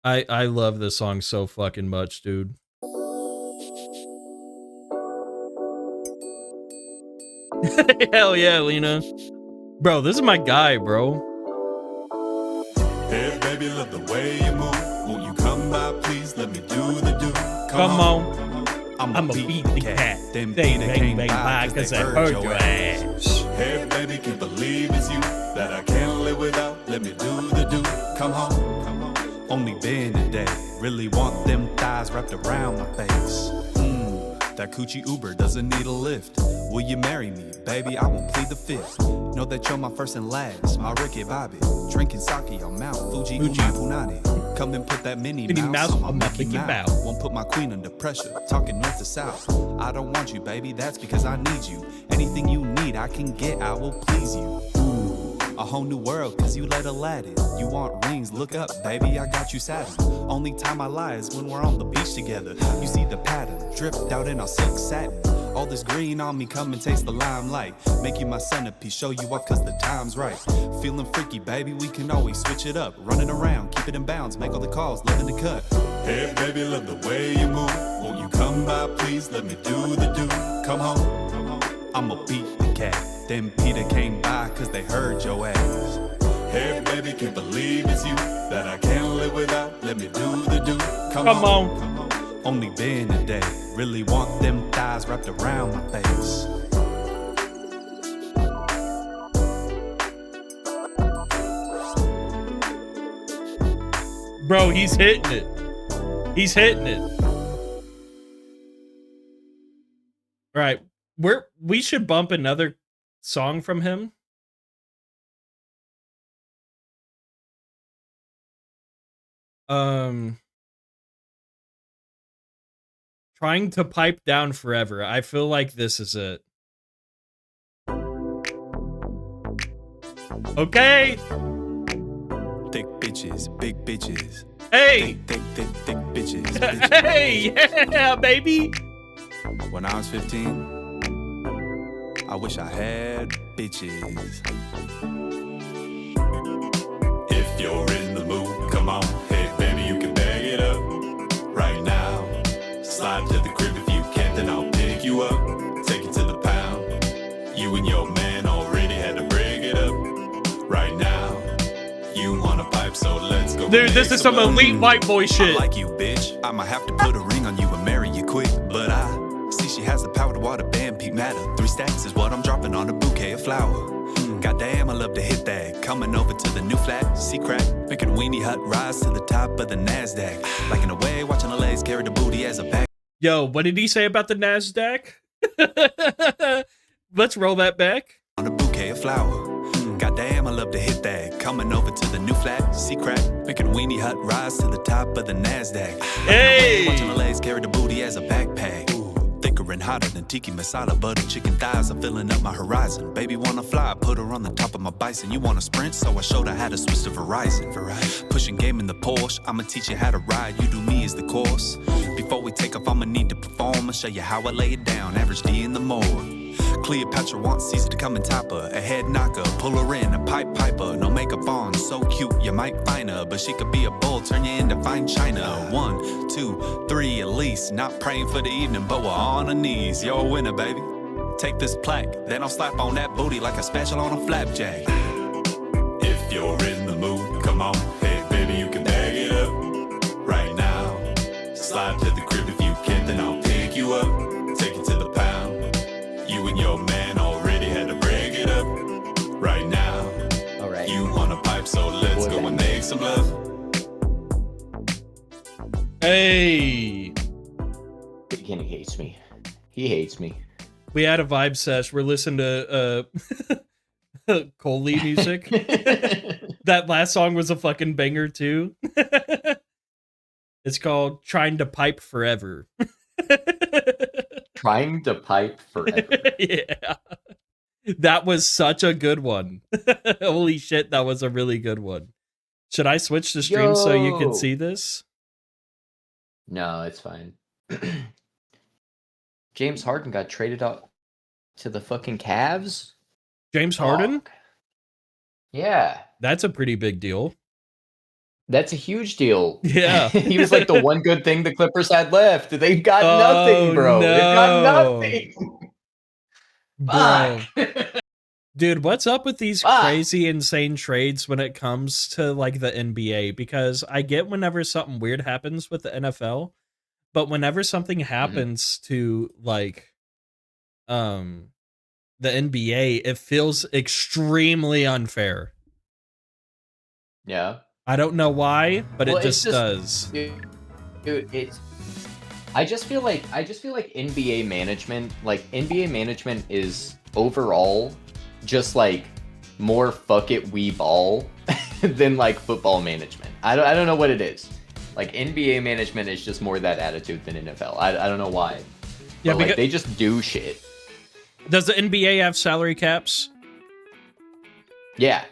I love this song so fucking much, dude. Hell yeah, Lena. Bro, this is my guy, bro. Hey, baby, love the way you move. Won't you come by, please? Let me do the do. Come on. I'ma beat the cat. Then They Peter bang came bang by by cause I heard your ass. Hey, baby, can't believe it's you that I can't live without. Let me do the do. Come home. Only been a day. Really want them thighs wrapped around my face. That coochie Uber doesn't need a lift. Will you marry me? Baby, I won't plead the fifth. Know that you're my first and last, my Ricky Bobby. Drinking sake on Mount Fuji Punani. Come and put that Minnie Mouse on my Mickey Mouse. Won't put my queen under pressure, talking north to south. I don't want you, baby, that's because I need you. Anything you need, I can get, I will please you. A whole new world, cause you let Aladdin. You want rings, look up, baby, I got you satin. Only time I lie is when we're on the beach together. You see the pattern, dripped out in our silk satin. All this green on me, come and taste the limelight. Make you my centerpiece, show you up cause the time's right. Feeling freaky, baby, we can always switch it up. Running around, keep it in bounds, make all the calls, live in the cut. Hey, baby, love the way you move. Won't you come by, please, let me do the do. Come home, I'ma beat the cat. Then Peter came by cause they heard your ass. Hey, baby, can't believe it's you that I can't live without. Let me do the do. Come on. Only been a day. Really want them thighs wrapped around my face. Bro, he's hitting it. He's hitting it. All right, we should bump another song from him. Trying to pipe down forever. I feel like this is it. Okay. Thick bitches, big bitches. Hey. Thick bitches. bitches. Hey, yeah, baby. When I was 15, I wish I had bitches. If you're in the mood, come on. Hey, baby, you can bag it up right now. Slide to the crib if you can't, then I'll pick you up. Take you to the pound. You and your man already had to break it up. Right now, you want a pipe, so let's go. Dude, this is some elite white boy shit. I like you, bitch. I might have to put a ring on you and marry you quick. But I see she has the power to water band peak matter. 3 stacks is what I'm dropping on a bouquet of flower. Goddamn, I love to hit that. Coming over to the new flat, see crack. Making a weenie hut rise to the top of the NASDAQ. Like in a way, watching the legs carry the booty as a back. Yo, what did he say about the NASDAQ? Let's roll that back. On a bouquet of flower. Goddamn, I love to hit that. Coming over to the new flat, see crack. Making a weenie hut rise to the top of the NASDAQ. Hey! Watching the legs carry the booty as a backpack. Thicker and hotter than tiki masala, butter chicken thighs are filling up my horizon. Baby wanna fly, put her on the top of my bison. You wanna sprint, so I showed her how to switch to Verizon. Pushing game in the Porsche, I'ma teach you how to ride. You do me as the course. Before we take off, I'ma need to perform. I'll show you how I lay it down. Average D in the morgue. Cleopatra wants Caesar to come and top her. A head knocker, pull her in, a piper. No makeup on, so cute, you might find her. But she could be a bull, turn you into fine china. 1, 2, 3 at least. Not praying for the evening, but we're on our knees. You're a winner, baby. Take this plaque, then I'll slap on that booty like a spatula on a flapjack. If you're in the mood, come on. Hey, baby, you can bag it up right now. Slide to the crib if you can, then I'll pick you up. Take you to the pound. You and your man already had to break it up. Right now, all right. You want a pipe, so let's go and make some love. Hey. Henny hates me. He hates me. We had a vibe sesh. We're listening to Coley music. That last song was a fucking banger too. It's called Trying to Pipe Forever. Trying to pipe forever. Yeah. That was such a good one. Holy shit, that was a really good one. Should I switch the stream so you can see this? No, it's fine. James Harden got traded out to the fucking Cavs? James Harden? Yeah. That's a pretty big deal. That's a huge deal. Yeah. He was like the one good thing the Clippers had left. They've got Oh, nothing, bro. They've got no. nothing. Bro. Fuck. Dude, what's up with these Fuck. crazy, insane trades when it comes to like the NBA? Because I get whenever something weird happens with the NFL, but whenever something happens to like the NBA, it feels extremely unfair. Yeah. I don't know why, but Well, it just does. Dude, it's. I just feel like NBA management is overall just like more fuck it we ball than like football management. I don't know what it is. Like NBA management is just more that attitude than NFL. I don't know why. Yeah, but, like, they just do shit. Does the NBA have salary caps? Yeah.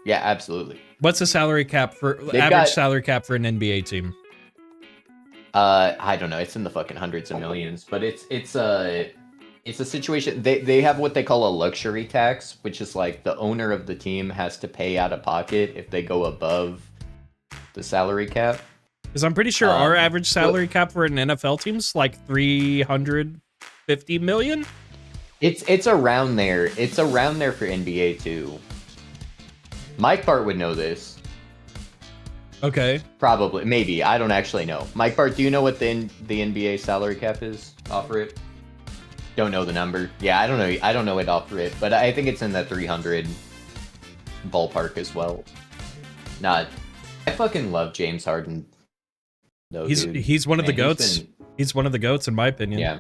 Yeah, absolutely. What's the salary cap for salary cap for an NBA team? I don't know. It's in the fucking hundreds of millions, but it's a situation. They have what they call a luxury tax, which is like the owner of the team has to pay out of pocket if they go above the salary cap. Because I'm pretty sure our average salary cap for an NFL team's like $350 million. It's around there. It's around there for NBA too. Mike Bart would know this. Okay. Probably, maybe. I don't actually know. Mike Bart, do you know what the NBA salary cap is off rip? Don't know the number. Yeah, I don't know. I don't know it off rip, but I think it's in the 300 ballpark as well. I fucking love James Harden. Though, he's one of the goats. He's one of the goats in my opinion. Yeah.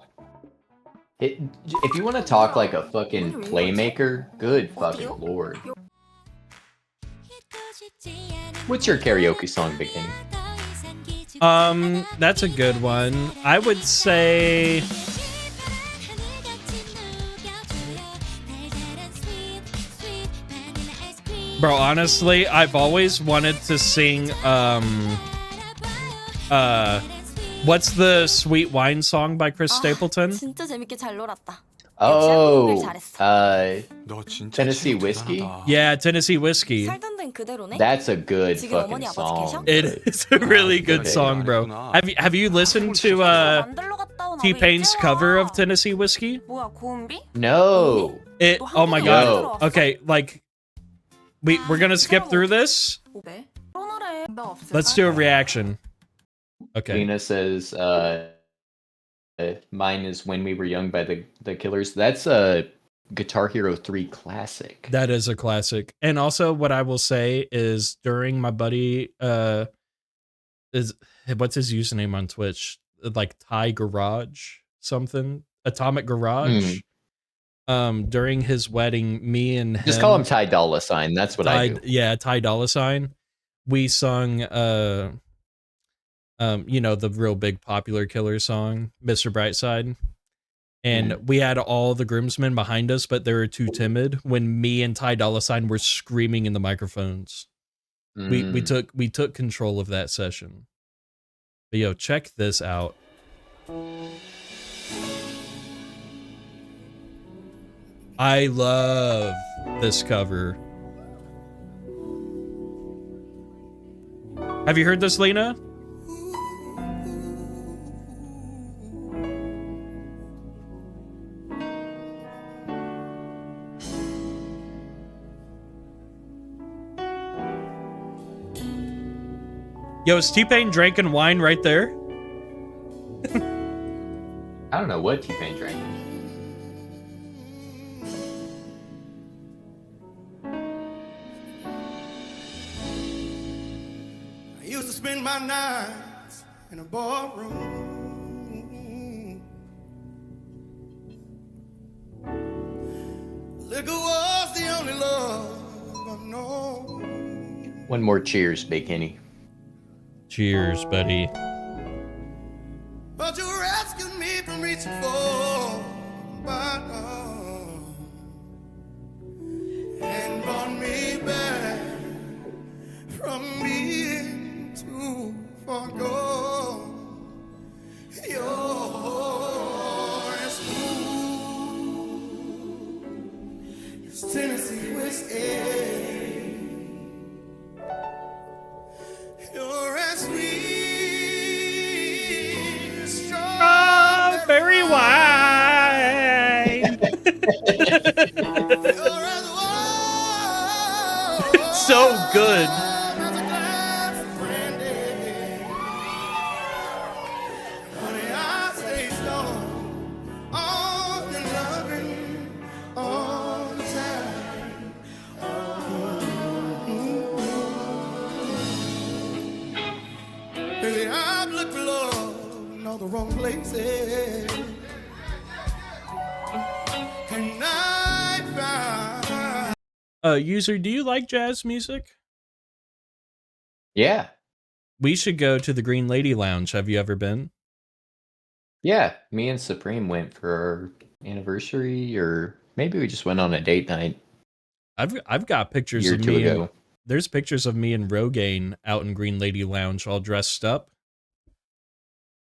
If you want to talk like a fucking playmaker, good fucking lord. What's your karaoke song, Big Henny? That's a good one. I would say bro, honestly, I've always wanted to sing what's the Sweet Wine song by Chris Stapleton? Oh, Tennessee Whiskey? Yeah, Tennessee Whiskey. That's a good fucking song. It is a really good song, bro. Have you listened to T-Pain's cover of Tennessee Whiskey? No. Oh my god. Okay, like we're gonna skip through this. Let's do a reaction. Okay. Lena says mine is When We Were Young by the Killers. That's a Guitar Hero 3 classic. That is a classic. And also what I will say is during my buddy is what's his username on Twitch? Like Thai Garage something? Atomic Garage. During his wedding, me and him, just call him Ty Dolla Sign. That's what I do. Yeah, Ty Dolla Sign. We sung you know, the real big popular Killer song, Mr. Brightside. And we had all the groomsmen behind us, but they were too timid when me and Ty Dolla Sign were screaming in the microphones. We took control of that session. But yo, check this out. I love this cover. Have you heard this, Lena? Yo, is T-Pain drinking wine right there? I don't know what T-Pain drank. I used to spend my nights in a ballroom. Liquor was the only love I know. One more cheers, Big Henny. Cheers, buddy. But you rescued me from reaching for my arm and brought me back from being too far gone. You're as smooth as Tennessee whiskey. You're so good. I've looked for love in all the wrong places. And I found User, do you like jazz music? Yeah. We should go to the Green Lady Lounge. Have you ever been? Yeah. Me and Supreme went for our anniversary, or maybe we just went on a date night I've got a pictures year or of two me ago. and there's pictures of me and Rogaine out in Green Lady Lounge all dressed up.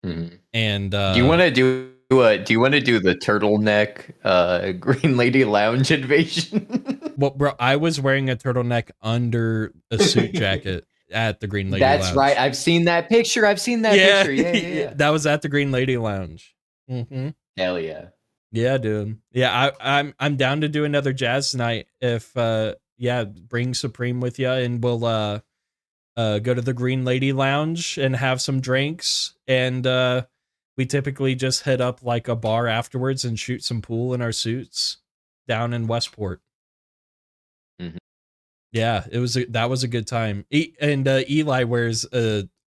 Mhm. And Do you want to do the turtleneck Green Lady Lounge invasion? well, bro, I was wearing a turtleneck under a suit jacket at the Green Lady That's Lounge. right. I've seen that picture. Yeah, Yeah. that was at the Green Lady Lounge. Mm-hmm. Hell yeah. Yeah, dude. Yeah, I'm down to do another jazz night if bring Supreme with you and we'll go to the Green Lady Lounge and have some drinks, and we typically just hit up like a bar afterwards and shoot some pool in our suits down in Westport. Mhm. Yeah, that was a good time. Eli wears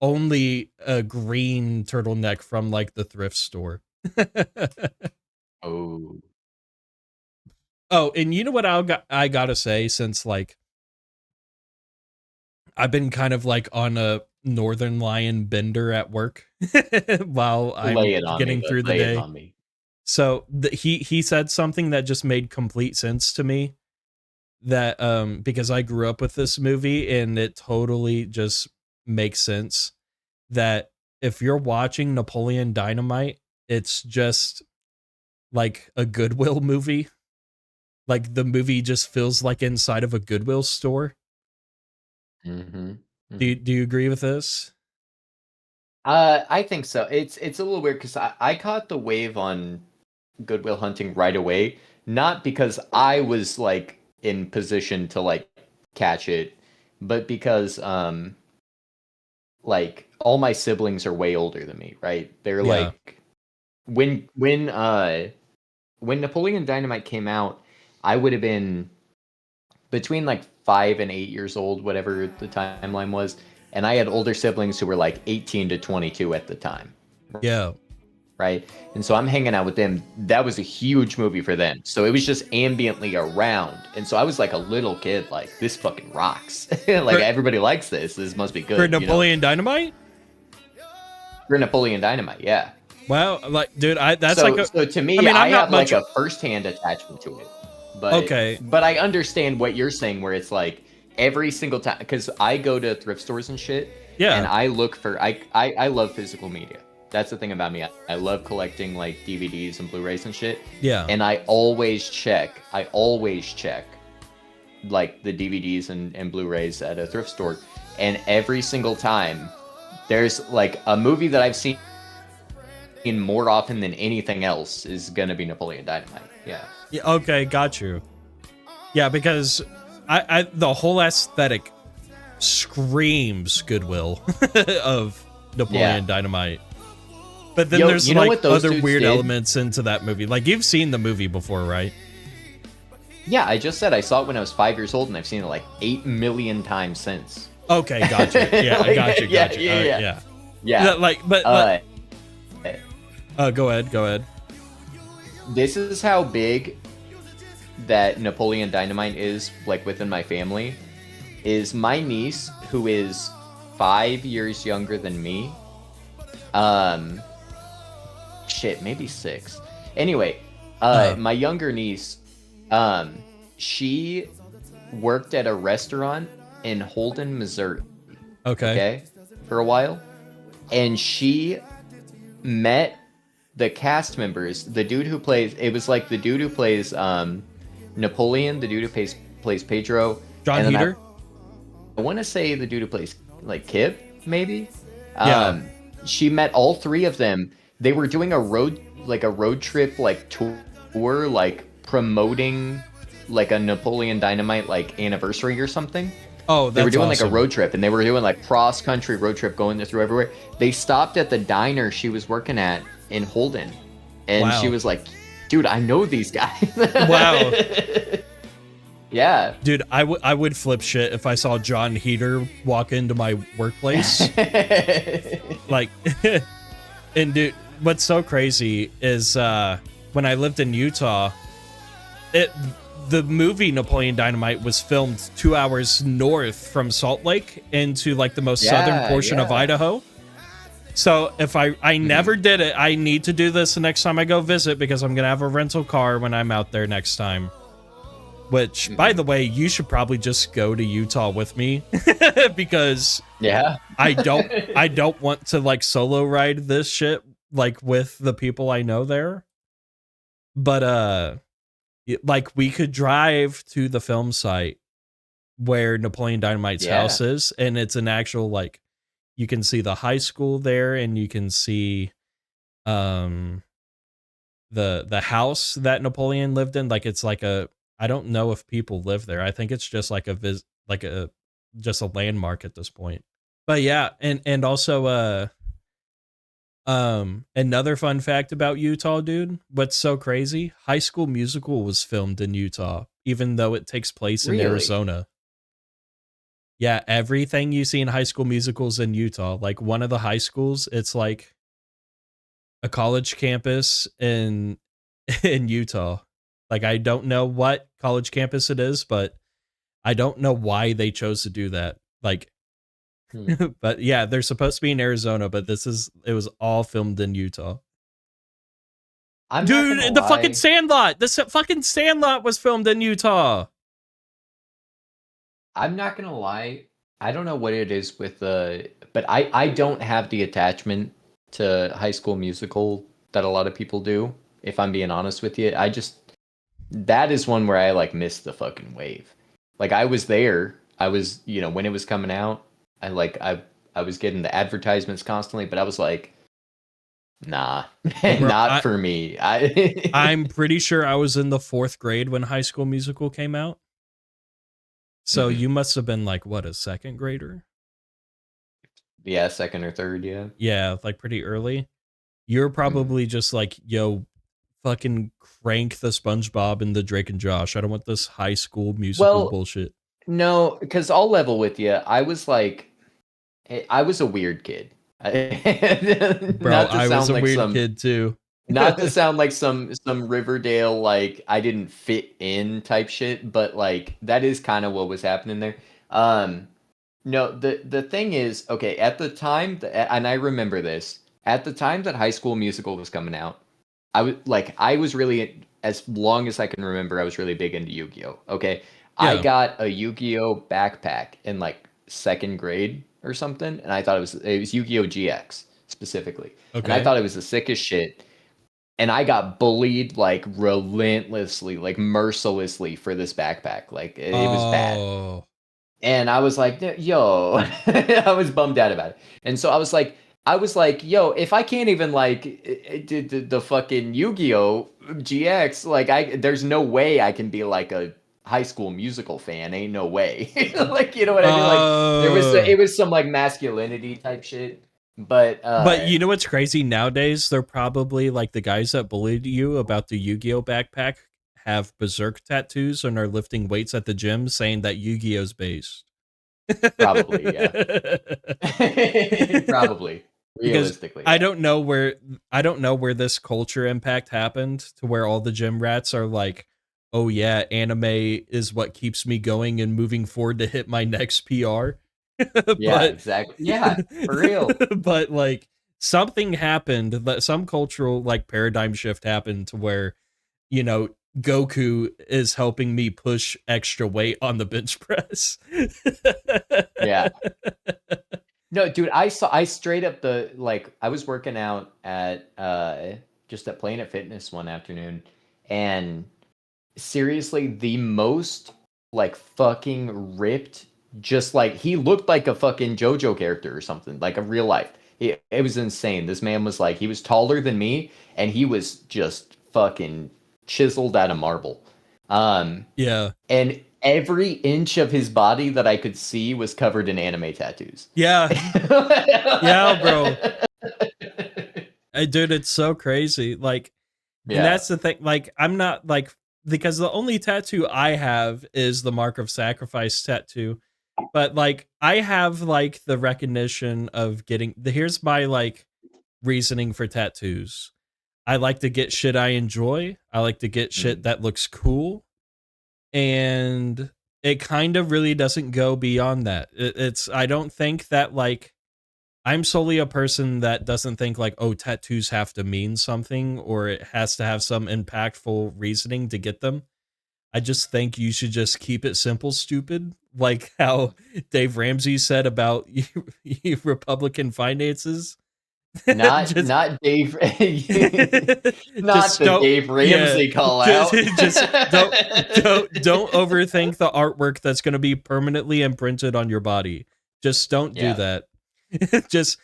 only a green turtleneck from like the thrift store. Oh. Oh, and you know what I gotta say, since like I've been kind of like on a Northern Lion bender at work while I'm Lay it on getting me, through the lay it day. on me. So he said something that just made complete sense to me, that because I grew up with this movie and it totally just makes sense that if you're watching Napoleon Dynamite, it's just like a Goodwill movie. Like the movie just feels like inside of a Goodwill store. Mm-hmm. Do you agree with this? I think so. It's a little weird because I caught the wave on Goodwill Hunting right away, not because I was like in position to like catch it, but because like all my siblings are way older than me, right? They're Yeah. like when Napoleon Dynamite came out, I would have been between like 5 and 8 years old, whatever the timeline was, and I had older siblings who were like 18 to 22 at the time. Yeah. Right. And so I'm hanging out with them. That was a huge movie for them. So it was just ambiently around. And so I was like a little kid, like, this fucking rocks. Like, everybody likes this. This must be good. For Napoleon Dynamite? For Napoleon Dynamite, yeah. Wow, like, dude, that's so, like a. So to me, I mean, I I'm not have like much- a first-hand attachment to it. But, Okay. But I understand what you're saying, where it's like every single time, because I go to thrift stores and shit. Yeah. And I look for, I love physical media. That's the thing about me. I love collecting like DVDs and Blu-rays and shit. Yeah. And I always check like the DVDs and Blu-rays at a thrift store. And every single time there's like a movie that I've seen more often than anything else is going to be Napoleon Dynamite. Yeah. Yeah, okay, got you. Yeah, because I the whole aesthetic screams Goodwill of Napoleon Dynamite. But then there's like other weird elements into that movie. Like, you've seen the movie before, right? Yeah, I just said I saw it when I was 5 years old, and I've seen it like 8 million times since. Okay, gotcha. Yeah, Like, got you. Yeah. Like, go ahead. This is how big that Napoleon Dynamite is, like, within my family, is my niece, who is 5 years younger than me. Maybe 6. Anyway, my younger niece, she worked at a restaurant in Holden, Missouri. Okay, for a while, and she met the cast members. The dude who plays the dude who plays Napoleon, the dude who plays Pedro, John Heater. I want to say the dude who plays like Kip, maybe. Yeah. She met all three of them. They were doing a road trip like tour, like promoting like a Napoleon Dynamite like anniversary or something. Oh, that's They were doing like a awesome. road trip, and they were doing like cross country road trip going through everywhere. They stopped at the diner she was working at in Holden, and she Wow. was like, "Dude, I know these guys." Wow. Yeah. Dude, I would flip shit if I saw John Heater walk into my workplace. Like, and dude, what's so crazy is when I lived in Utah, the movie Napoleon Dynamite was filmed 2 hours north from Salt Lake into like the most southern portion of Idaho. So if I never did it, I need to do this the next time I go visit because I'm gonna have a rental car when I'm out there next time. Which, by the way, you should probably just go to Utah with me because I don't want to like solo ride this shit like with the people I know there. But like we could drive to the film site where Napoleon Dynamite's house is, and it's an actual like you can see the high school there, and you can see the house that Napoleon lived in. Like it's like I don't know if people live there. I think it's just like just a landmark at this point. But yeah, and also another fun fact about Utah, dude. What's so crazy? High School Musical was filmed in Utah, even though it takes place in Arizona. Yeah, everything you see in High School Musicals in Utah. Like one of the high schools, it's like a college campus in Utah. Like I don't know what college campus it is, but I don't know why they chose to do that. Like but yeah, they're supposed to be in Arizona, but it was all filmed in Utah. Dude, the fucking Sandlot! The fucking Sandlot was filmed in Utah! I'm not gonna lie. I don't know what it is with but I don't have the attachment to High School Musical that a lot of people do, if I'm being honest with you. That is one where I like missed the fucking wave. Like I was there. I was, when it was coming out, I was getting the advertisements constantly, but I was like, nah, bro, not for me. I'm pretty sure I was in the 4th grade when High School Musical came out. So you must have been like, what, a 2nd grader? Yeah, 2nd or 3rd, yeah. Yeah, like pretty early. You're probably just like, yo, fucking crank the SpongeBob and the Drake and Josh. I don't want this High School Musical bullshit. No, because I'll level with you. I was like, I was a weird kid. Bro, I was a weird kid too. Not to sound like some Riverdale, like I didn't fit in type shit, but like that is kind of what was happening there. No, the thing is, okay, at the time, and I remember this, at the time that High School Musical was coming out, I was really, as long as I can remember, I was really big into Yu-Gi-Oh! Okay, yeah. I got a Yu-Gi-Oh! Backpack in like 2nd grade or something, and I thought it was Yu-Gi-Oh! GX specifically, and I thought it was the sickest shit. And I got bullied like relentlessly, like mercilessly for this backpack. Like it was bad. And I was like, yo, I was bummed out about it. And so I was like, yo, if I can't even like the fucking Yu-Gi-Oh! GX, like there's no way I can be like a High School Musical fan. Ain't no way. Like, you know what I mean? Like it was some like masculinity type shit. But you know what's crazy nowadays? They're probably like the guys that bullied you about the Yu-Gi-Oh! Backpack have berserk tattoos and are lifting weights at the gym saying that Yu-Gi-Oh's based. Probably, yeah. Probably. Realistically. Yeah. I don't know where this culture impact happened to where all the gym rats are like, oh yeah, anime is what keeps me going and moving forward to hit my next PR. Yeah, exactly. Yeah, for real. But like something happened, some cultural like paradigm shift happened to where, Goku is helping me push extra weight on the bench press. Yeah. No, dude, I straight up I was working out at just at Planet Fitness one afternoon, and seriously, the most like fucking ripped, just like he looked like a fucking JoJo character or something, like a real life. It was insane. This man was like, he was taller than me, and he was just fucking chiseled out of marble. Yeah. And every inch of his body that I could see was covered in anime tattoos. Yeah. Yeah, bro. Dude, it's so crazy. Like, and that's the thing. Like, I'm not like, because the only tattoo I have is the Mark of Sacrifice tattoo. But like, I have like the recognition of here's my like reasoning for tattoos. I like to get shit I enjoy. I like to get shit that looks cool. And it kind of really doesn't go beyond that. I don't think that like, I'm solely a person that doesn't think like, oh, tattoos have to mean something or it has to have some impactful reasoning to get them. I just think you should just keep it simple, stupid. Like how Dave Ramsey said about Republican finances. Not Dave, not the Dave Ramsey call out. Just don't overthink the artwork that's going to be permanently imprinted on your body. Just don't do that. just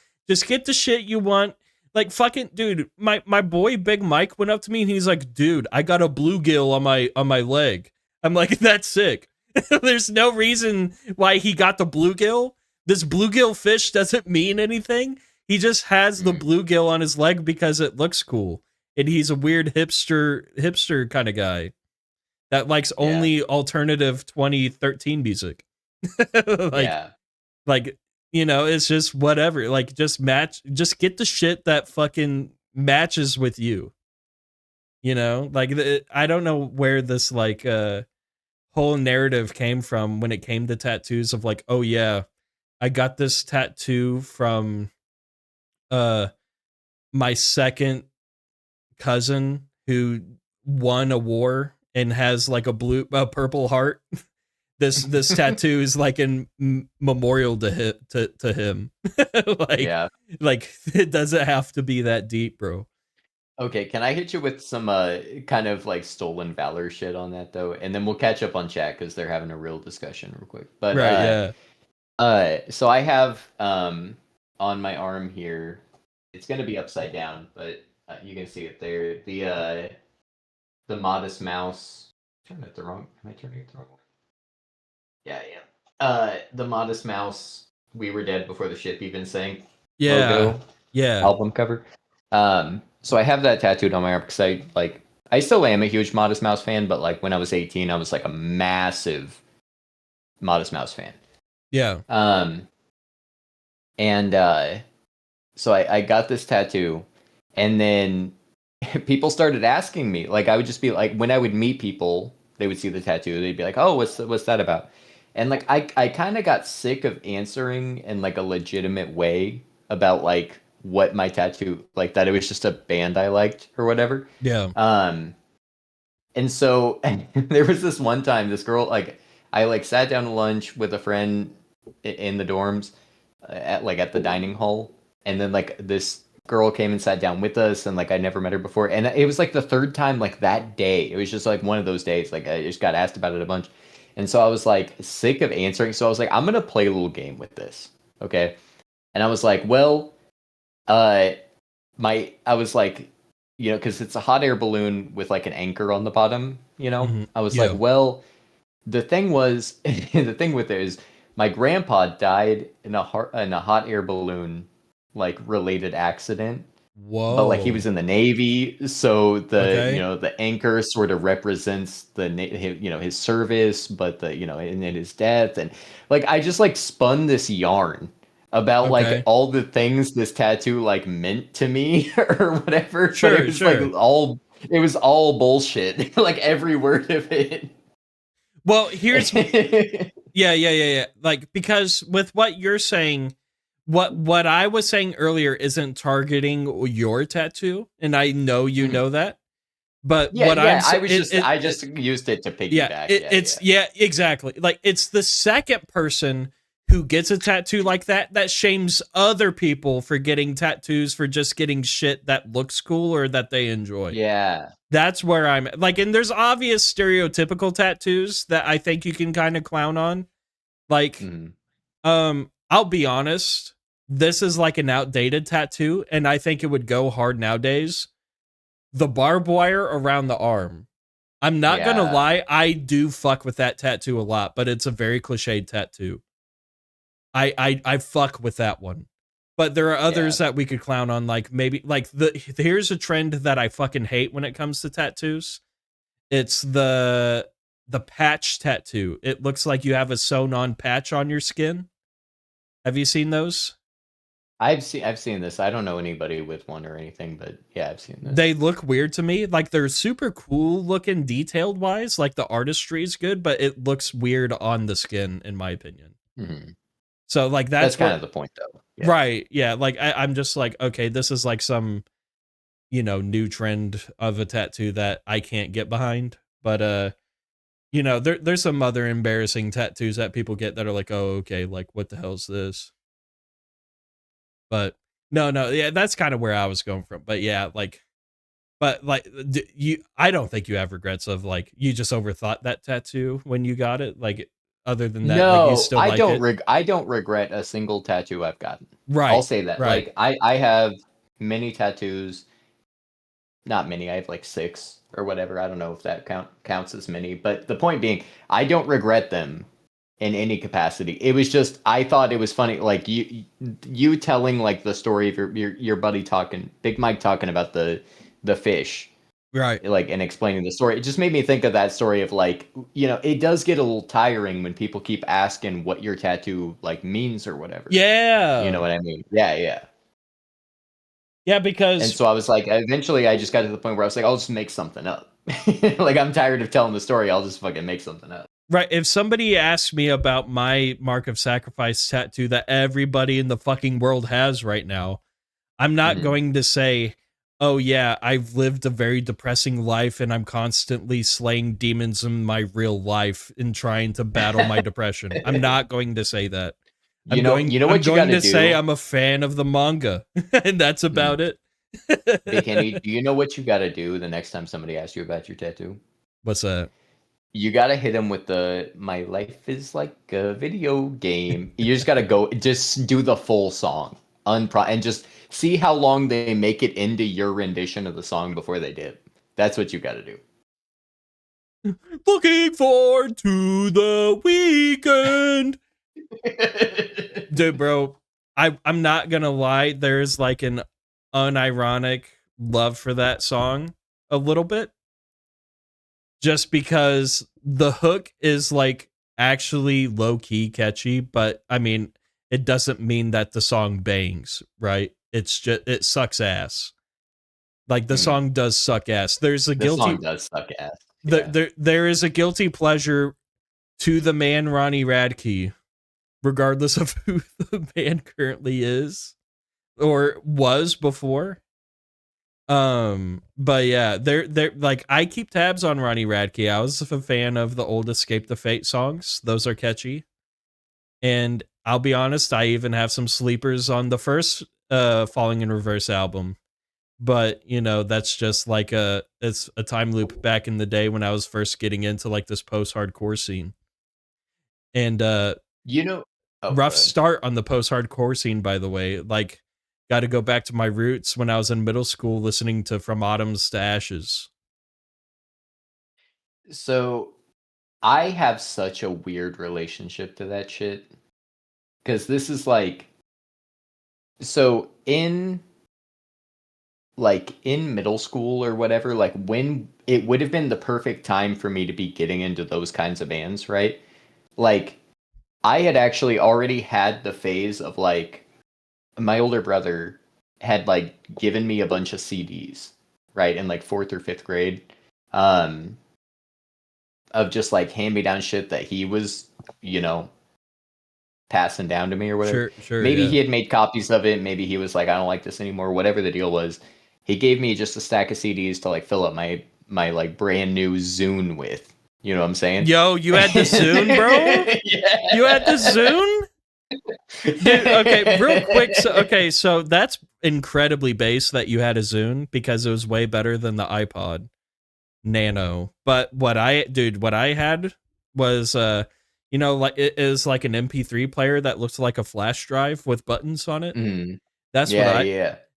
get the shit you want. Like fucking dude, my boy Big Mike went up to me and he's like, dude, I got a bluegill on my leg. I'm like, that's sick. There's no reason why he got the bluegill. This bluegill fish doesn't mean anything. He just has the bluegill on his leg because it looks cool. And he's a weird hipster kind of guy that likes only alternative 2013 music. Like, you know, it's just whatever. Like, just get the shit that fucking matches with you. You know, like, I don't know where this, like, whole narrative came from when it came to tattoos of, like, oh, yeah, I got this tattoo from my second cousin who won a war and has, like, a purple heart. This tattoo is like in memorial to him. Like it doesn't have to be that deep, bro. Okay, can I hit you with some kind of like stolen valor shit on that though, and then we'll catch up on chat because they're having a real discussion real quick. But so I have on my arm here, it's gonna be upside down, but you can see it there. The Modest Mouse. Am I turning it the wrong way? Yeah, yeah. The Modest Mouse, We Were Dead Before the Ship Even Sank logo. Yeah. Album cover. So I have that tattooed on my arm because I still am a huge Modest Mouse fan, but like when I was 18, I was like a massive Modest Mouse fan. Yeah. So I got this tattoo, and then people started asking me, like I would just be like, when I would meet people, they would see the tattoo, they'd be like, oh, what's that about? And like I kind of got sick of answering in like a legitimate way about like what my tattoo, like that it was just a band I liked or whatever. Yeah. And so there was this one time, this girl, like I like sat down to lunch with a friend in the dorms at the dining hall, and then like this girl came and sat down with us, and like I never met her before, and it was like the third time like that day. It was just like one of those days, like I just got asked about it a bunch. And so I was like sick of answering. So I was like, I'm going to play a little game with this. Okay. And I was like, well, I was like, you know, cause it's a hot air balloon with like an anchor on the bottom, you know, I was like, well, the thing with it is my grandpa died in a hot air balloon, like related accident. Whoa. But like he was in the Navy, so you know, the anchor sort of represents his service, but and his death, and like I just like spun this yarn about like all the things this tattoo like meant to me or whatever. Sure, but it was like all bullshit, like every word of it. Well, here's yeah. Like, because with what you're saying, what I was saying earlier isn't targeting your tattoo, and I know you know that. But I just used it to piggyback. Exactly. Like, it's the second person who gets a tattoo like that shames other people for getting tattoos for just getting shit that looks cool or that they enjoy. Yeah. That's where I'm like, and there's obvious stereotypical tattoos that I think you can kind of clown on. Like, I'll be honest, this is like an outdated tattoo, and I think it would go hard nowadays. The barbed wire around the arm. I'm not gonna Yeah. lie, I do fuck with that tattoo a lot, but it's a very cliched tattoo. I fuck with that one. But there are others that we could clown on, like maybe like here's a trend that I fucking hate when it comes to tattoos. It's the patch tattoo. It looks like you have a sewn on patch on your skin. Have you seen those? I've seen this. I don't know anybody with one or anything, but yeah, I've seen this. They look weird to me. Like they're super cool looking detailed wise. Like the artistry is good, but it looks weird on the skin, in my opinion. Mm-hmm. So like that's kind of the point, though. Yeah. Right? Yeah. Like I'm just like, okay, this is like some, new trend of a tattoo that I can't get behind. But there's some other embarrassing tattoos that people get that are like, oh, okay, like what the hell's this? But no, yeah, that's kind of where I was going from. But yeah, I don't think you have regrets of like you just overthought that tattoo when you got it. Like other than that, No, like you still like it. I don't regret a single tattoo I've gotten. Right. I'll say that. Right. Like I have many tattoos. Not many. I have like 6 or whatever. I don't know if that counts as many. But the point being, I don't regret them in any capacity. It was just I thought it was funny, like you telling like the story of your buddy talking, Big Mike talking about the fish. Right. Like, and explaining the story. It just made me think of that story of like, it does get a little tiring when people keep asking what your tattoo like means or whatever. Yeah. You know what I mean? Yeah. Yeah, because... And so I was like, eventually I just got to the point where I was like, I'll just make something up. Like, I'm tired of telling the story. I'll just fucking make something up. Right. If somebody asks me about my Mark of Sacrifice tattoo that everybody in the fucking world has right now, I'm not going to say, oh yeah, I've lived a very depressing life and I'm constantly slaying demons in my real life and trying to battle my depression. I'm not going to say that. I'm going to say I'm a fan of the manga, and that's about it. Big Henny, do you know what you got to do the next time somebody asks you about your tattoo? What's that? You got to hit them with my life is like a video game. You just got to just do the full song. And just see how long they make it into your rendition of the song before they dip. That's what you got to do. Looking forward to the weekend. Dude, bro, I'm not gonna lie, there's like an unironic love for that song a little bit, just because the hook is like actually low-key catchy, but I mean it doesn't mean that the song bangs, right? It's just it sucks ass. Like the song does suck ass. There's a guilty... The song does suck ass. Yeah. There is a guilty pleasure to the man Ronnie Radke, regardless of who the band currently is or was before. But yeah, they're like, I keep tabs on Ronnie Radke. I was a fan of the old Escape the Fate songs. Those are catchy. And I'll be honest, I even have some sleepers on the first Falling in Reverse album. But, that's just like it's a time loop back in the day when I was first getting into like this post-hardcore scene. And rough start on the post-hardcore scene, by the way. Like, got to go back to my roots when I was in middle school listening to From Autumns to Ashes. So I have such a weird relationship to that shit. Because this is like... So in middle school or whatever, like when it would have been the perfect time for me to be getting into those kinds of bands, right? Like, I had actually already had the phase of like, my older brother had like given me a bunch of CDs, right, in like 4th or 5th grade, of just like hand-me-down shit that he was, passing down to me or whatever. Sure. Maybe he had made copies of it. Maybe he was like, I don't like this anymore. Whatever the deal was, he gave me just a stack of CDs to like fill up my like brand new Zune with. You know what I'm saying? Yo, you had the Zune, bro? Yeah. You had the Zune? Dude, okay, real quick. So that's incredibly base that you had a Zune, because it was way better than the iPod Nano. But what I had was like it is like an MP3 player that looks like a flash drive with buttons on it. Mm. That's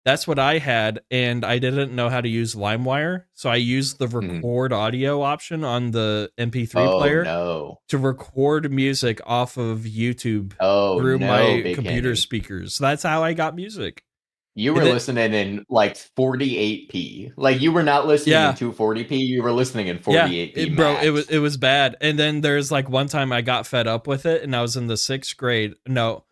That's what I had, and I didn't know how to use LimeWire, so I used the record audio option on the MP3 Oh player no. to record music off of YouTube Oh through no, my Big computer Henny. speakers. That's how I got music. You were And then, listening in like 48p. Like you were not listening yeah, in 240p, you were listening in yeah, 48p bro, max. it was bad. And then there's like one time I got fed up with it, and I was in the 6th grade. No,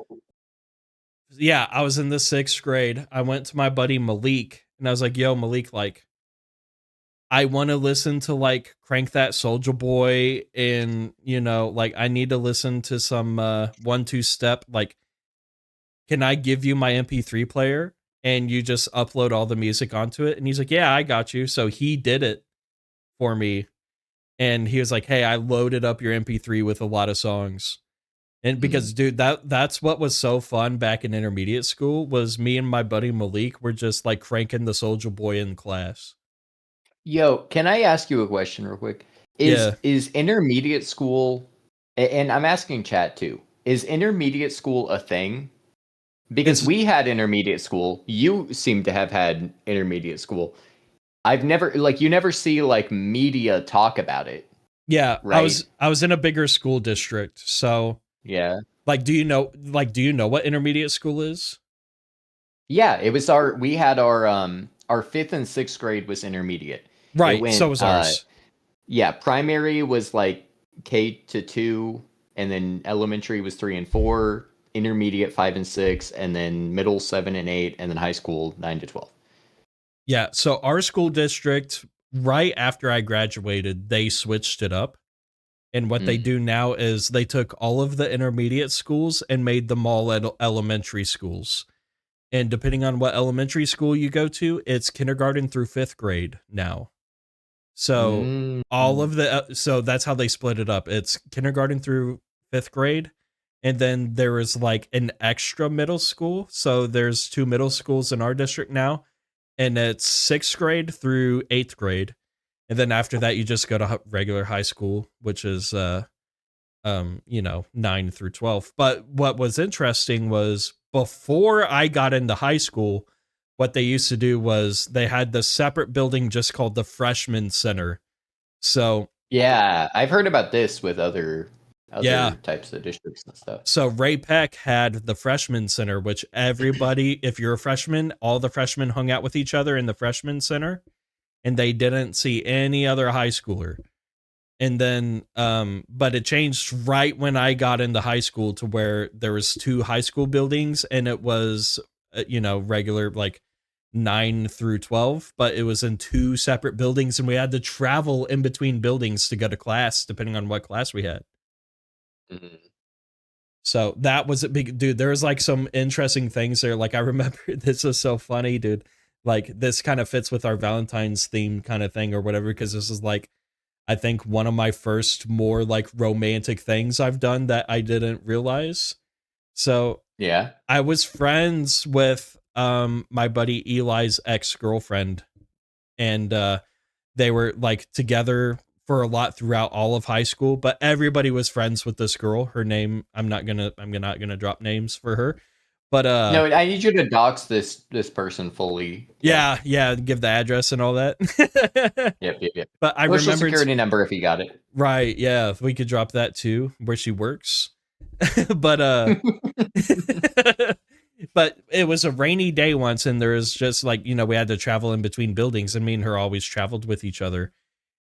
yeah, I was in the 6th grade. I went to my buddy Malik, and I was like, "Yo, Malik, like, I want to listen to like Crank That Soldier Boy, and you know, like, I need to listen to some 1-2 Step. Like, can I give you my MP3 player and you just upload all the music onto it?" And he's like, "Yeah, I got you." So he did it for me, and he was like, "Hey, I loaded up your MP3 with a lot of songs." And because dude, that's what was so fun back in intermediate school was me and my buddy Malik were just like cranking the Soldier Boy in class. Yo, can I ask you a question real quick? Yeah. Is intermediate school, and I'm asking chat too, is intermediate school a thing? Because It's we had intermediate school. You seem to have had intermediate school. I've never, like, you never see like media talk about it, yeah, right? I was in a bigger school district. So Yeah. like do you know what intermediate school is? Yeah, it was we had our 5th and 6th grade was intermediate. It Right, so went was ours. yeah, primary was like K to 2, and then elementary was 3 and 4, intermediate 5 and 6, and then middle 7 and 8, and then high school 9 to 12. Yeah, so our school district right after I graduated, they switched it up. And what they do now is they took all of the intermediate schools and made them all elementary schools. And depending on what elementary school you go to, it's kindergarten through 5th grade now. So all of the so that's how they split it up. It's kindergarten through 5th grade, and then there is like an extra middle school. So there's 2 middle schools in our district now, and it's 6th grade through 8th grade. And then after that you just go to regular high school, which is 9 through 12. But what was interesting was before I got into high school, what they used to do was they had this separate building just called the Freshman Center. So Yeah, I've heard about this with other yeah, types of districts and stuff. so Ray Peck had the Freshman Center, which everybody, if you're a freshman, all the freshmen hung out with each other in the Freshman Center, and they didn't see any other high schooler. And then but it changed right when I got into high school to where there was 2 high school buildings, and it was regular like 9 through 12, but it was in 2 separate buildings, and we had to travel in between buildings to go to class depending on what class we had. So that was a big dude. There was like some interesting things there. Like I remember this is so funny, dude. Like this kind of fits with our Valentine's theme kind of thing or whatever, because this is like I think one of my first more like romantic things I've done that I didn't realize. So Yeah. I was friends with my buddy Eli's ex-girlfriend, and they were like together for a lot throughout all of high school, but everybody was friends with this girl. Her name I'm not gonna drop names for her. But No, I need you to dox this person fully. yeah, give the address and all that. Yep. But I Social remembered security number if you got it. right, yeah, we could drop that too, where she works. But but it was a rainy day once, and there was just like, we had to travel in between buildings, and me and her always traveled with each other.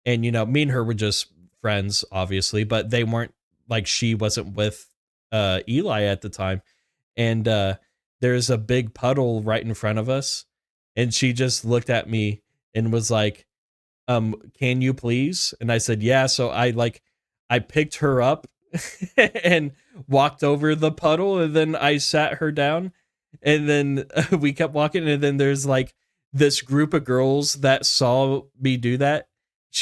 And me and her were just friends, obviously, but they weren't like, she wasn't with Eli at the time. And there's a big puddle right in front of us, and she just looked at me and was like, can you please? And I said, yeah. So I picked her up and walked over the puddle, and then I sat her down, and then we kept walking, and then there's like this group of girls that saw me do that.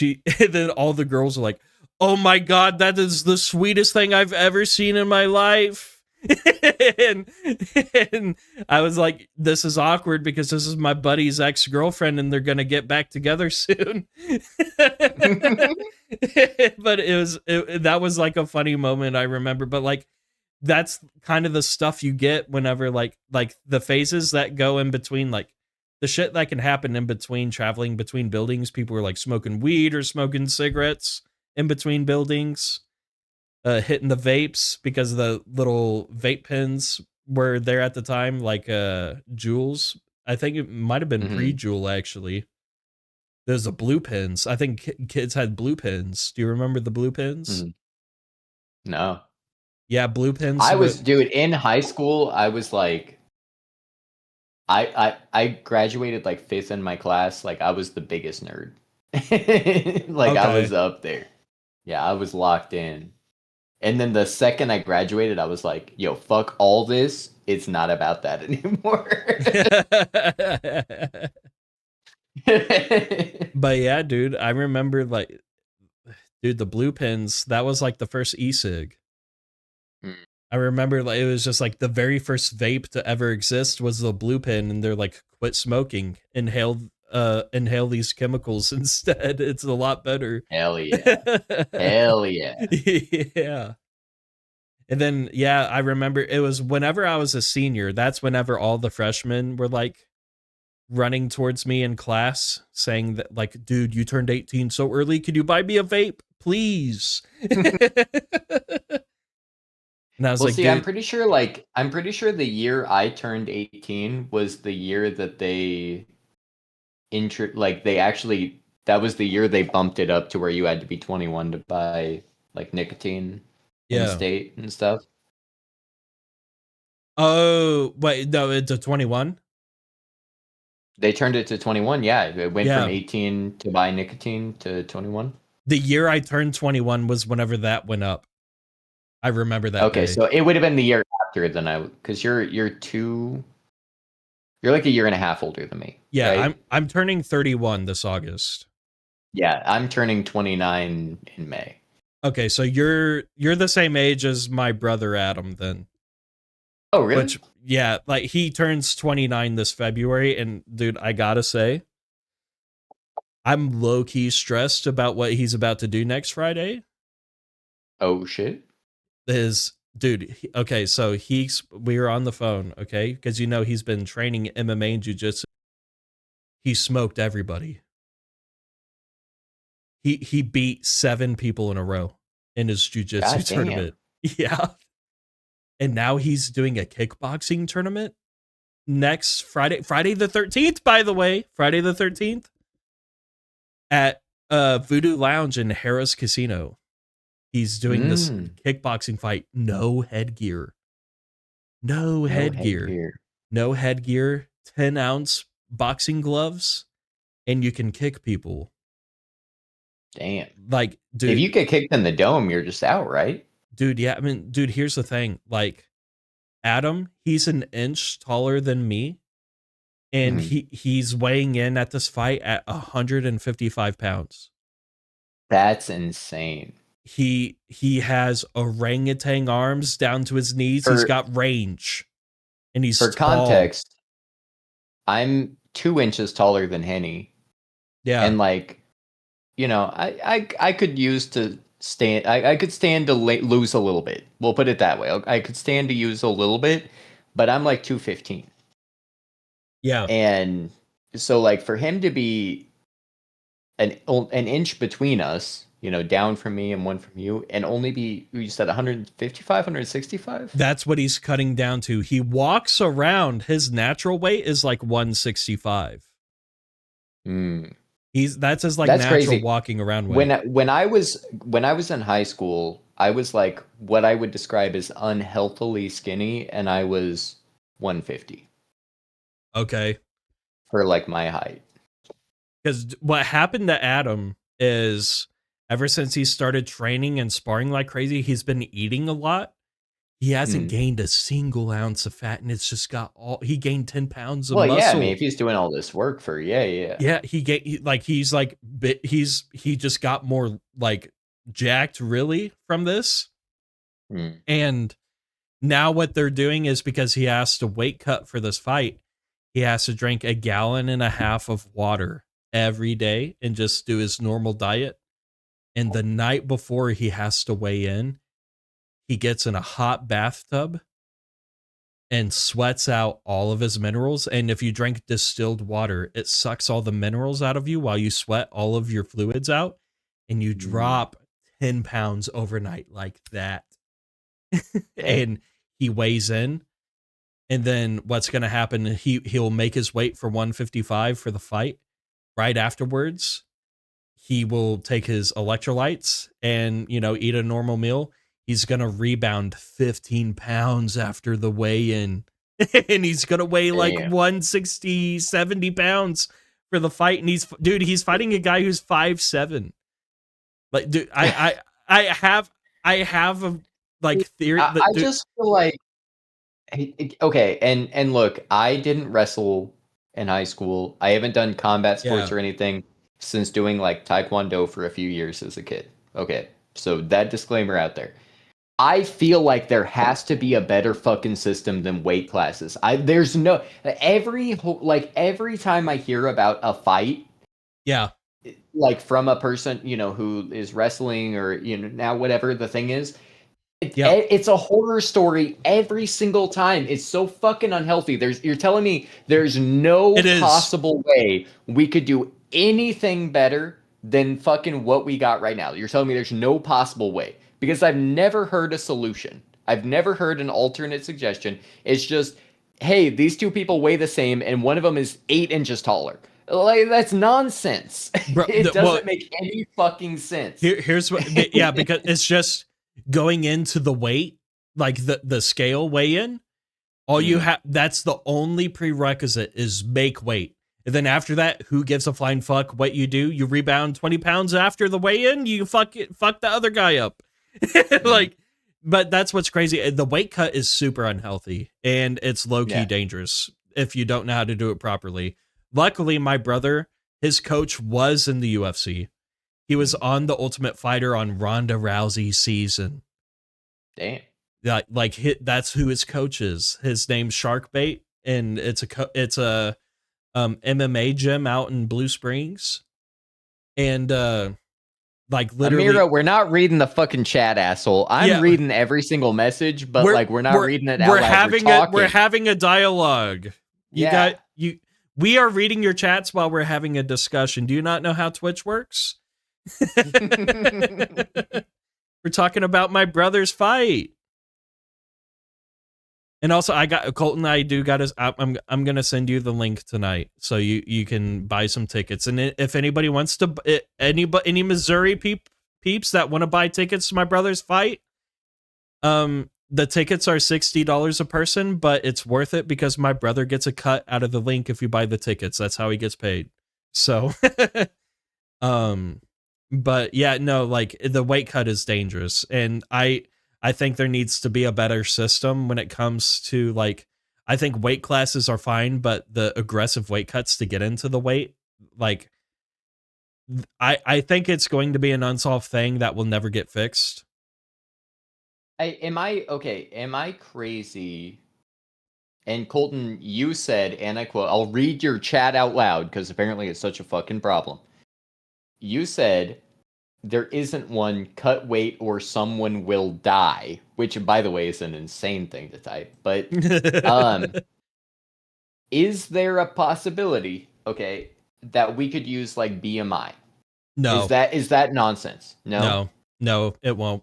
And then all the girls were like, oh my God, that is the sweetest thing I've ever seen in my life. and I was like, this is awkward because this is my buddy's ex-girlfriend, and they're gonna get back together soon. But that was like a funny moment, I remember. But like that's kind of the stuff you get whenever like the phases that go in between like the shit that can happen in between traveling between buildings. People were like smoking weed or smoking cigarettes in between buildings, hitting the vapes because the little vape pens were there at the time, like Juuls. I think it might have been pre-Juul actually. There's the blue pins. I think kids had blue pins. Do you remember the blue pins? No. Yeah, blue pins. Dude, in high school, I was like, I graduated like 5th in my class. Like I was the biggest nerd. Like I was up there. Yeah, I was locked in. And then the second I graduated, I was like, yo, fuck all this. It's not about that anymore. But yeah, dude, I remember like, dude, the blue pins, that was like the first e-cig. I remember like it was just like the very first vape to ever exist was the blue pin, and they're like, quit smoking, inhale these chemicals instead. It's a lot better. Hell yeah. Hell yeah. Yeah. And then yeah, I remember it was whenever I was a senior, that's whenever all the freshmen were like running towards me in class saying that like, dude, you turned 18 so early, could you buy me a vape, please? And I was like, see, dude, I'm pretty sure the year I turned 18 was the year that they that was the year they bumped it up to where you had to be 21 to buy like nicotine in state and stuff. Oh, wait, no, it's a 21? They turned it to 21, yeah. It went from 18 to buy nicotine to 21. The year I turned 21 was whenever that went up. I remember that. Okay, day. so it would have been the year after because you're like a year and a half older than me. Yeah, right? I'm turning 31 this August. Yeah, I'm turning 29 in May. Okay, so you're the same age as my brother Adam then. Oh, really? Which, yeah, like he turns 29 this February, and dude, I gotta say, I'm low-key stressed about what he's about to do next Friday. Oh shit. Okay, so we were on the phone, okay? Because you know he's been training MMA and jiu-jitsu. He smoked everybody. He beat 7 people in a row in his jiu-jitsu tournament. Yeah. And now he's doing a kickboxing tournament next Friday the 13th, by the way. Friday the 13th at Voodoo Lounge in Harris Casino. He's doing this kickboxing fight. No headgear. No headgear. 10-ounce boxing gloves, and you can kick people. Damn. Like, dude, if you get kicked in the dome, you're just out, right? Dude, yeah. I mean, dude, here's the thing. Like, Adam, he's an inch taller than me, and he's weighing in at this fight at 155 pounds. That's insane. He has orangutan arms down to his knees. He's got range, and he's for tall. Context. I'm 2 inches taller than Henny. Yeah, and like, you know, I could use to stand. I could stand to lose a little bit. We'll put it that way. I could stand to use a little bit, but I'm like 215. Yeah, and so like for him to be an inch between us, you know, down from me and one from you, and only be, you said 155, 165? That's what he's cutting down to. He walks around, his natural weight is like 165. That's his like natural crazy. Walking around weight. When I was in high school, I was like what I would describe as unhealthily skinny, and I was 150. Okay. For like my height. Because what happened to Adam is, ever since he started training and sparring like crazy, he's been eating a lot. He hasn't gained a single ounce of fat, and it's just he gained 10 pounds of muscle. Yeah, I mean, if he's doing all this work for, he just got more like jacked really from this. And now what they're doing is, because he has to weight cut for this fight, he has to drink 1.5 gallons of water every day and just do his normal diet. And the night before he has to weigh in, he gets in a hot bathtub and sweats out all of his minerals. And if you drink distilled water, it sucks all the minerals out of you while you sweat all of your fluids out, and you drop 10 pounds overnight like that. And he weighs in, and then what's going to happen, he'll make his weight for 155 for the fight. Right afterwards, he will take his electrolytes and, eat a normal meal. He's going to rebound 15 pounds after the weigh-in. And he's going to weigh like 160, 70 pounds for the fight. And he's fighting a guy who's 5'7". Like, dude, I have a like theory. I just feel like, okay. And look, I didn't wrestle in high school. I haven't done combat sports or anything since doing like Taekwondo for a few years as a kid. Okay. So that disclaimer out there. I feel like there has to be a better fucking system than weight classes. There's no, every time I hear about a fight, like from a person, who is wrestling or, now whatever the thing is, it's a horror story every single time. It's so fucking unhealthy. You're telling me there's no possible way we could do anything better than fucking what we got right now. You're telling me there's no possible way, because I've never heard a solution. I've never heard an alternate suggestion. It's just, hey, these two people weigh the same and one of them is 8 inches taller. Like, that's nonsense. Bro, it doesn't make any fucking sense. Here's what, because it's just going into the weight, like the scale weigh-in. All you have, that's the only prerequisite, is make weight. And then after that, who gives a flying fuck what you do? You rebound 20 pounds after the weigh-in, you fuck the other guy up. Like, but that's what's crazy. The weight cut is super unhealthy, and it's low-key dangerous if you don't know how to do it properly. Luckily, my brother, his coach was in the UFC. He was on The Ultimate Fighter on Ronda Rousey's season. Damn. That's who his coach is. His name's Sharkbait, and it's a MMA gym out in Blue Springs. And literally, Amira, we're not reading the fucking chat, asshole. I'm reading every single message, but we're not reading it out loud. We're having a dialogue. We are reading your chats while we're having a discussion. Do you not know how Twitch works? We're talking about my brother's fight. And also, Colton, I'm going to send you the link tonight so you can buy some tickets. And if anybody wants to, any Missouri peeps that want to buy tickets to my brother's fight, the tickets are $60 a person, but it's worth it because my brother gets a cut out of the link if you buy the tickets. That's how he gets paid. So, but yeah, no, like, the weight cut is dangerous. And I think there needs to be a better system when it comes to, like, I think weight classes are fine, but the aggressive weight cuts to get into the weight, like, I think it's going to be an unsolved thing that will never get fixed. Am I crazy? And Colton, you said, and I quote, I'll read your chat out loud because apparently it's such a fucking problem. You said, there isn't one, cut weight or someone will die, which, by the way, is an insane thing to type. But is there a possibility, that we could use like BMI? No. Is that nonsense? No, it won't,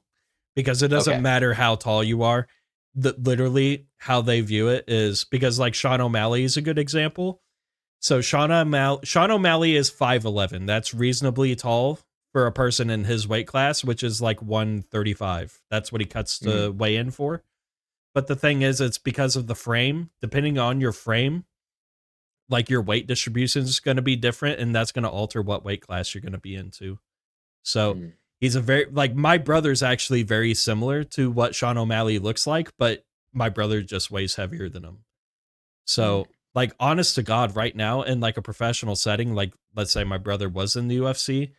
because it doesn't matter how tall you are. Literally how they view it is, because like Sean O'Malley is a good example. So Sean O'Malley is 5'11". That's reasonably tall for a person in his weight class, which is like 135. That's what he cuts to weigh in for. But the thing is, it's because of the frame. Depending on your frame, like, your weight distribution is going to be different, and that's going to alter what weight class you're going to be into. So he's my brother's actually very similar to what Sean O'Malley looks like, but my brother just weighs heavier than him. So, like, honest to God, right now, in like a professional setting, like, let's say my brother was in the UFC,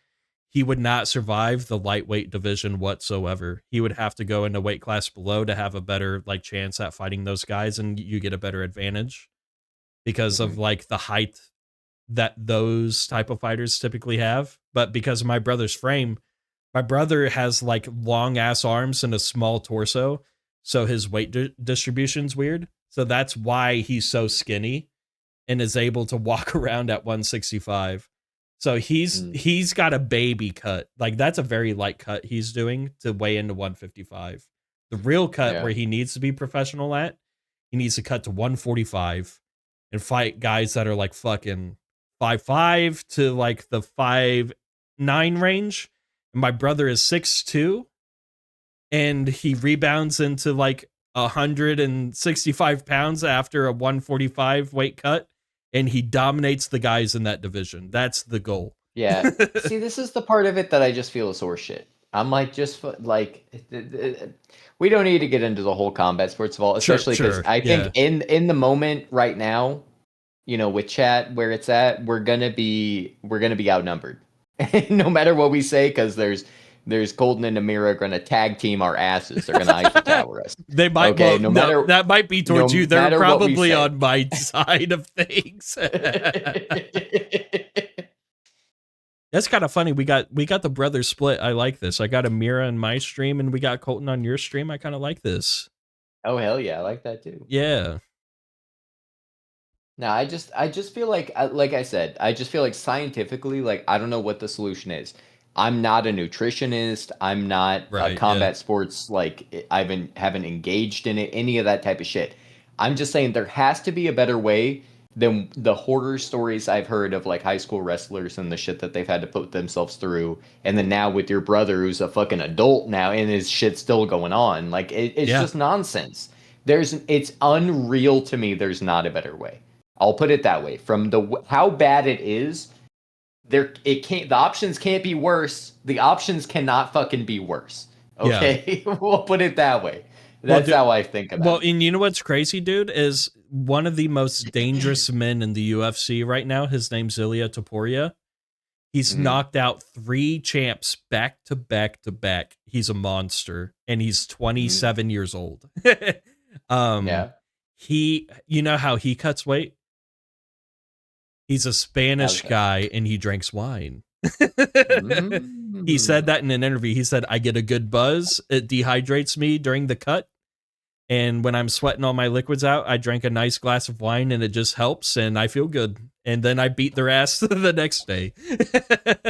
he would not survive the lightweight division whatsoever. He would have to go into weight class below to have a better, like, chance at fighting those guys, and you get a better advantage because of like the height that those type of fighters typically have. But because of my brother's frame, my brother has like long ass arms and a small torso, so his weight distribution's weird. So that's why he's so skinny and is able to walk around at 165. So he's got a baby cut. Like that's a very light cut he's doing to weigh into 155. The real cut where he needs to be professional at, he needs to cut to 145 and fight guys that are like fucking 5'5" to like the 5'9" range. And my brother is 6'2", and he rebounds into like 165 pounds after a 145 weight cut, and he dominates the guys in that division. That's the goal. Yeah. See, this is the part of it that I just feel is horseshit. I'm like, just like, we don't need to get into the whole combat sports of all, especially because I think in the moment right now, you know, with chat where it's at, we're gonna be outnumbered, no matter what we say, because there's Colton and Amira going to tag team our asses. They're going to Eiffel Tower us. They might. Okay, well, that might be towards you. They're probably on my side of things. That's kind of funny. We got the brothers split. I like this. I got Amira in my stream, and we got Colton on your stream. I kind of like this. Oh hell yeah, I like that too. Yeah. No, I just feel like I said, I just feel like scientifically, like I don't know what the solution is. I'm not a nutritionist. I'm not a combat sports, like I haven't engaged in it, any of that type of shit. I'm just saying there has to be a better way than the horror stories I've heard of like high school wrestlers and the shit that they've had to put themselves through. And then now with your brother who's a fucking adult now and his shit's still going on. Like it's just nonsense. It's unreal to me. There's not a better way. I'll put it that way. From how bad it is, the options can't be worse. The options cannot fucking be worse. Okay, we'll put it that way. That's how I think about it. Well, and you know what's crazy, dude, is one of the most dangerous men in the UFC right now. His name's Ilya Topuria. He's knocked out 3 champs back to back to back. He's a monster, and he's 27 years old. You know how he cuts weight? He's a Spanish guy, and he drinks wine. He said that in an interview. He said, I get a good buzz. It dehydrates me during the cut. And when I'm sweating all my liquids out, I drink a nice glass of wine, and it just helps, and I feel good. And then I beat their ass the next day.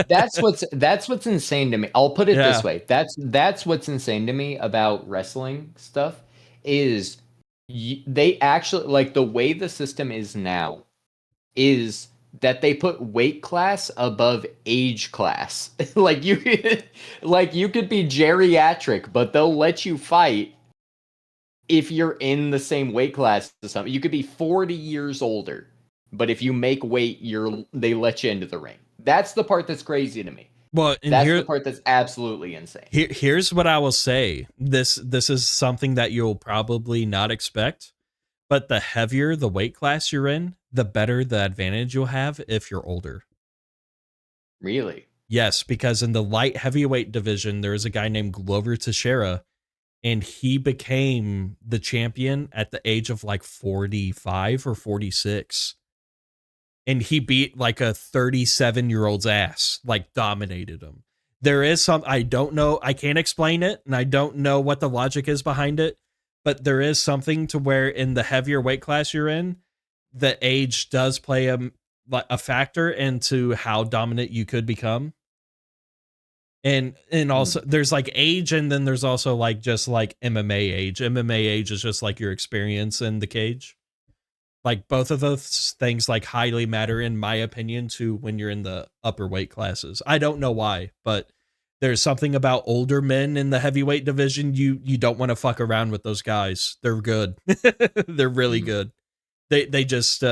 That's what's insane to me. I'll put it this way. That's what's insane to me about wrestling stuff is they actually, like, the way the system is now is that they put weight class above age class. like you could be geriatric, but they'll let you fight if you're in the same weight class as something. You could be 40 years older, but if you make weight, they let you into the ring. That's the part that's crazy to me. Well, that's the part that's absolutely insane. Here's what I will say. This is something that you'll probably not expect, but the heavier the weight class you're in, the better the advantage you'll have if you're older. Really? Yes, because in the light heavyweight division, there is a guy named Glover Teixeira, and he became the champion at the age of like 45 or 46. And he beat like a 37-year-old's ass, like dominated him. There is some, I don't know, I can't explain it, and I don't know what the logic is behind it, but there is something to where in the heavier weight class you're in, the age does play a factor into how dominant you could become. And also there's like age, and then there's also like just like MMA age. MMA age is just like your experience in the cage. Like both of those things like highly matter in my opinion to when you're in the upper weight classes. I don't know why, but there's something about older men in the heavyweight division. You don't want to fuck around with those guys. They're good. They're really good. They just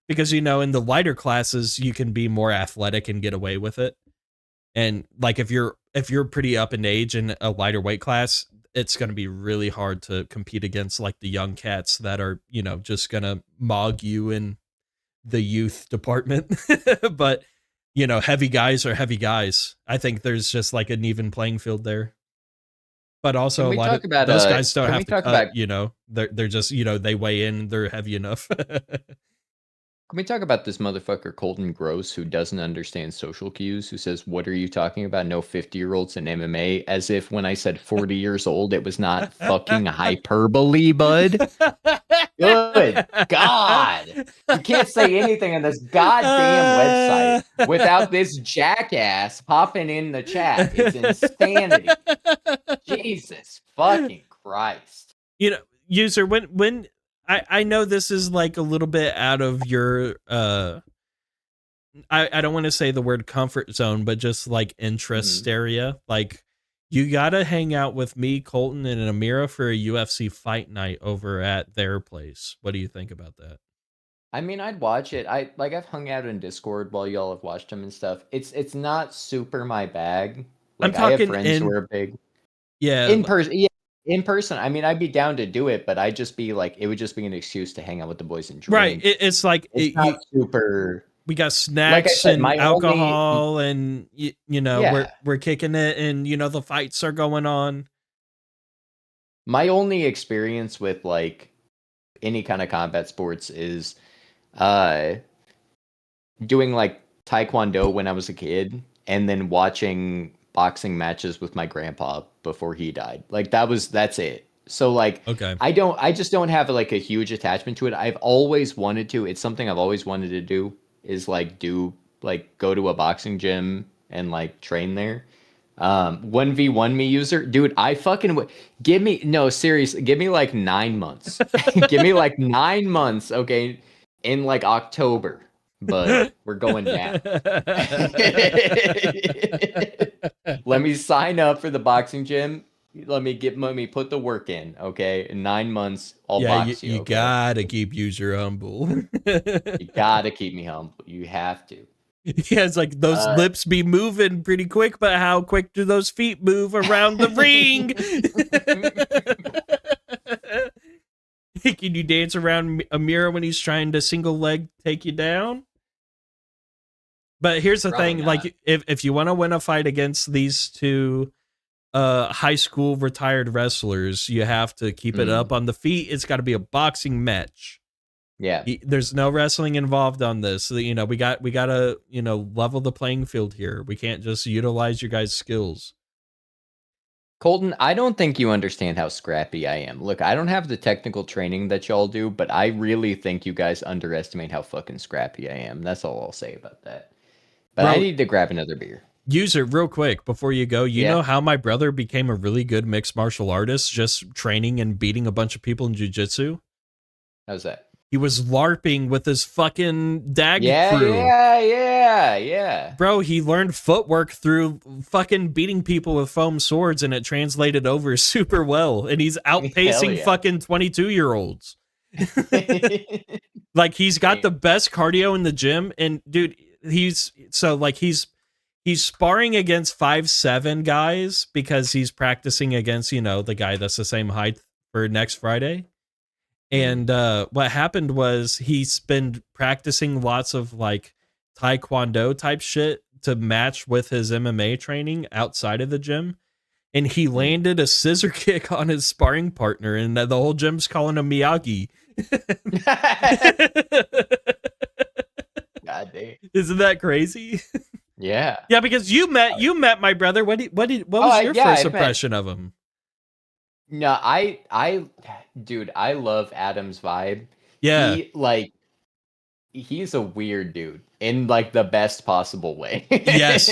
because you know in the lighter classes you can be more athletic and get away with it. And like if you're pretty up in age in a lighter weight class, it's going to be really hard to compete against like the young cats that are, you know, just going to mog you in the youth department. But, you know, heavy guys are heavy guys. I think there's just like an even playing field there. But also a lot of those guys don't have to cut, you know, they're just, you know, they weigh in, they're heavy enough. Can we talk about this motherfucker Colton Gross who doesn't understand social cues, who says, what are you talking about? No 50-year-olds in MMA, as if when I said 40 years old, it was not fucking hyperbole, bud. Good God. You can't say anything on this goddamn website without this jackass popping in the chat. It's insanity. Jesus fucking Christ. You know, user, when I know this is like a little bit out of your I don't want to say the word comfort zone, but just like interest area. Like, you gotta hang out with me, Colton, and Amira for a UFC fight night over at their place. What do you think about that? I mean, I'd watch it. I've hung out in Discord while y'all have watched them and stuff. It's not super my bag. I'm Like, I have talking friends who are big yeah, in person. Yeah, in person. I mean, I'd be down to do it, but I'd just be like, it would just be an excuse to hang out with the boys and drink. right. It's like It's not super. we got Like I snacks said, and my alcohol, and you know, Yeah. we're kicking it, and you know, the fights are going on. My only experience with like any kind of combat sports is doing like taekwondo when I was a kid, and then watching boxing matches with my grandpa before he died. Like that's it. So like Okay. I just don't have like a huge attachment to it. I've always wanted to. It's something I've always wanted to do, is like go to a boxing gym and like train there. 1v1 me user, dude. I fucking give me seriously, give me like 9 months. Give me like 9 months, okay, in like October. But we're going down. Let me sign up for the boxing gym. Let me put the work in, okay? In 9 months, I'll box you. You Okay? gotta keep user humble. You gotta keep me humble. You have to. Yeah, it's like those lips be moving pretty quick, but how quick do those feet move around the ring? Can you dance around Amira when he's trying to single leg take you down? But here's the Probably thing, not. like if you want to win a fight against these two high school retired wrestlers, you have to keep it up on the feet. It's got to be a boxing match. Yeah. There's no wrestling involved on this. So, you know, we got to, you know, level the playing field here. We can't just utilize your guys' skills. Colton, I don't think you understand how scrappy I am. Look, I don't have the technical training that y'all do, but I really think you guys underestimate how fucking scrappy I am. That's all I'll say about that. But Bro, I need to grab another beer. User, real quick before you go, you know how my brother became a really good mixed martial artist just training and beating a bunch of people in jiu-jitsu? How's that? He was LARPing with his fucking DAG crew. Yeah. Bro, he learned footwork through fucking beating people with foam swords, and it translated over super well. And he's outpacing fucking 22-year-olds. Like, he's got the best cardio in the gym. And dude, he's sparring against 5'7" guys because he's practicing against, you know, the guy that's the same height for next Friday. And what happened was he's been practicing lots of like taekwondo type shit to match with his MMA training outside of the gym. And he landed a scissor kick on his sparring partner, and the whole gym's calling him Miyagi. God damn. Isn't that crazy? Yeah. Yeah, because you met my brother. What was your first impression of him? No, dude, I love Adam's vibe. Yeah. He's a weird dude in like the best possible way. Yes.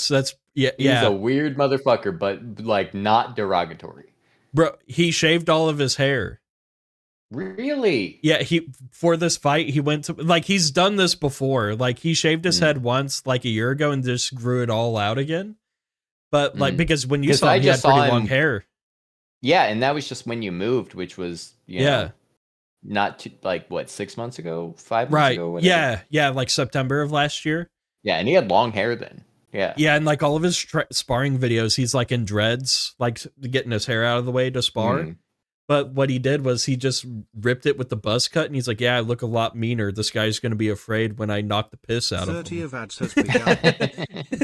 That's He's a weird motherfucker, but like not derogatory. Bro, he shaved all of his hair. Really? Yeah, for this fight, he went to, like, he's done this before. Like, he shaved his head once, like a year ago, and just grew it all out again. But like, because when you saw him, he had pretty long hair. Yeah, and that was just when you moved, which was not too, like what, 6 months ago, 5 months ago. Whatever. Yeah, like September of last year. Yeah, and he had long hair then. Yeah, and like all of his sparring videos, he's like in dreads, like getting his hair out of the way to spar. But what he did was he just ripped it with the buzz cut, and he's like, "Yeah, I look a lot meaner. This guy's going to be afraid when I knock the piss out of him." 30 of ads has begun.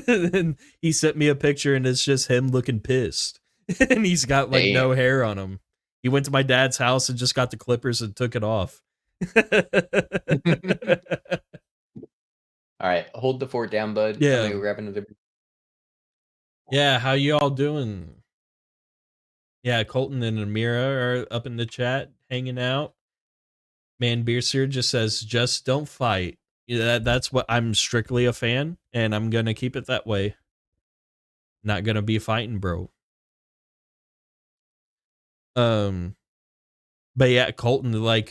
And he sent me a picture, and it's just him looking pissed, and he's got like no hair on him. He went to my dad's house and just got the clippers and took it off. All right, hold the fort down, bud. Yeah. I'm gonna grab another. Yeah, how you all doing? Yeah, Colton and Amira are up in the chat hanging out. Man Beerser just says, just don't fight. Yeah, that's what I'm strictly a fan, and I'm gonna keep it that way. Not gonna be fighting, bro. But yeah, Colton, like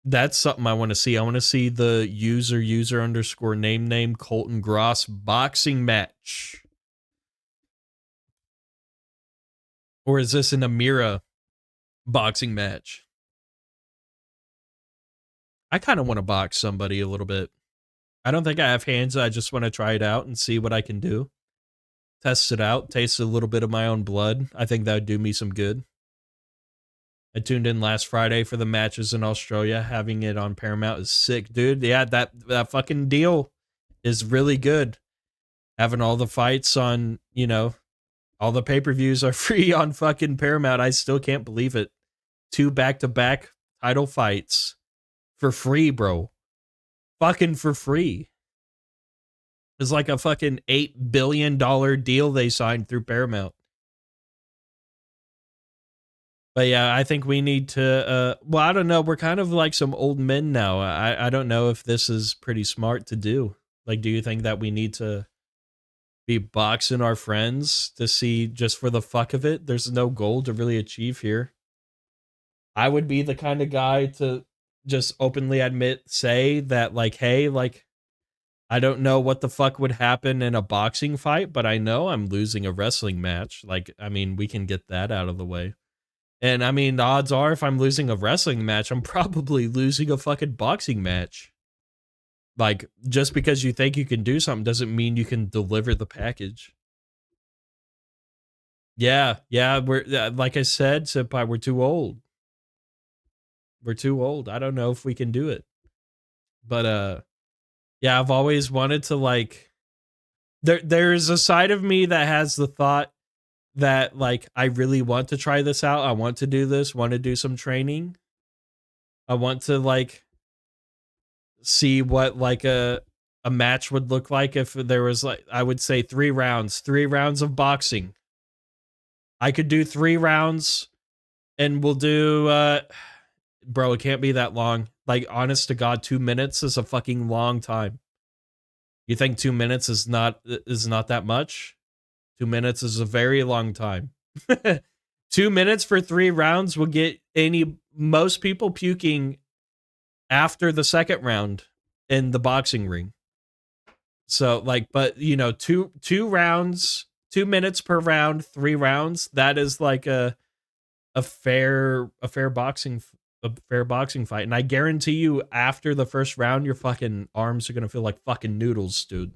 that's something I want to see. I want to see the user underscore name Colton Gross boxing match. Or is this an Amira boxing match? I kind of want to box somebody a little bit. I don't think I have hands. I just want to try it out and see what I can do. Test it out. Taste a little bit of my own blood. I think that would do me some good. I tuned in last Friday for the matches in Australia. Having it on Paramount is sick, dude. Yeah, that fucking deal is really good. Having all the fights on, all the pay-per-views are free on fucking Paramount. I still can't believe it. 2 back-to-back title fights for free, bro. Fucking for free. It's like a fucking $8 billion deal they signed through Paramount. But yeah, I think we need to, I don't know. We're kind of like some old men now. I don't know if this is pretty smart to do. Like, do you think that we need to be boxing our friends to see just for the fuck of it? There's no goal to really achieve here. I would be the kind of guy to just openly say that, like, hey, like, I don't know what the fuck would happen in a boxing fight, but I know I'm losing a wrestling match. Like, I mean, we can get that out of the way. And I mean, the odds are if I'm losing a wrestling match, I'm probably losing a fucking boxing match. Like, just because you think you can do something doesn't mean you can deliver the package. Yeah, we're, like I said, Senpai, we're too old. We're too old. I don't know if we can do it. But, yeah, I've always wanted to, like, there's a side of me that has the thought that, like, I really want to try this out. I want to do this, want to do some training. I want to, like, see what, like, a match would look like if there was, like, I would say 3 rounds of boxing. I could do 3 rounds, and we'll do, bro, it can't be that long. Like, honest to God, 2 minutes is a fucking long time. You think 2 minutes is not that much? 2 minutes is a very long time. 2 minutes for 3 rounds will get most people puking after the second round in the boxing ring. So, like, but two rounds, 2 minutes per round, 3 rounds. That is like a fair boxing fight. And I guarantee you, after the first round, your fucking arms are gonna feel like fucking noodles, dude.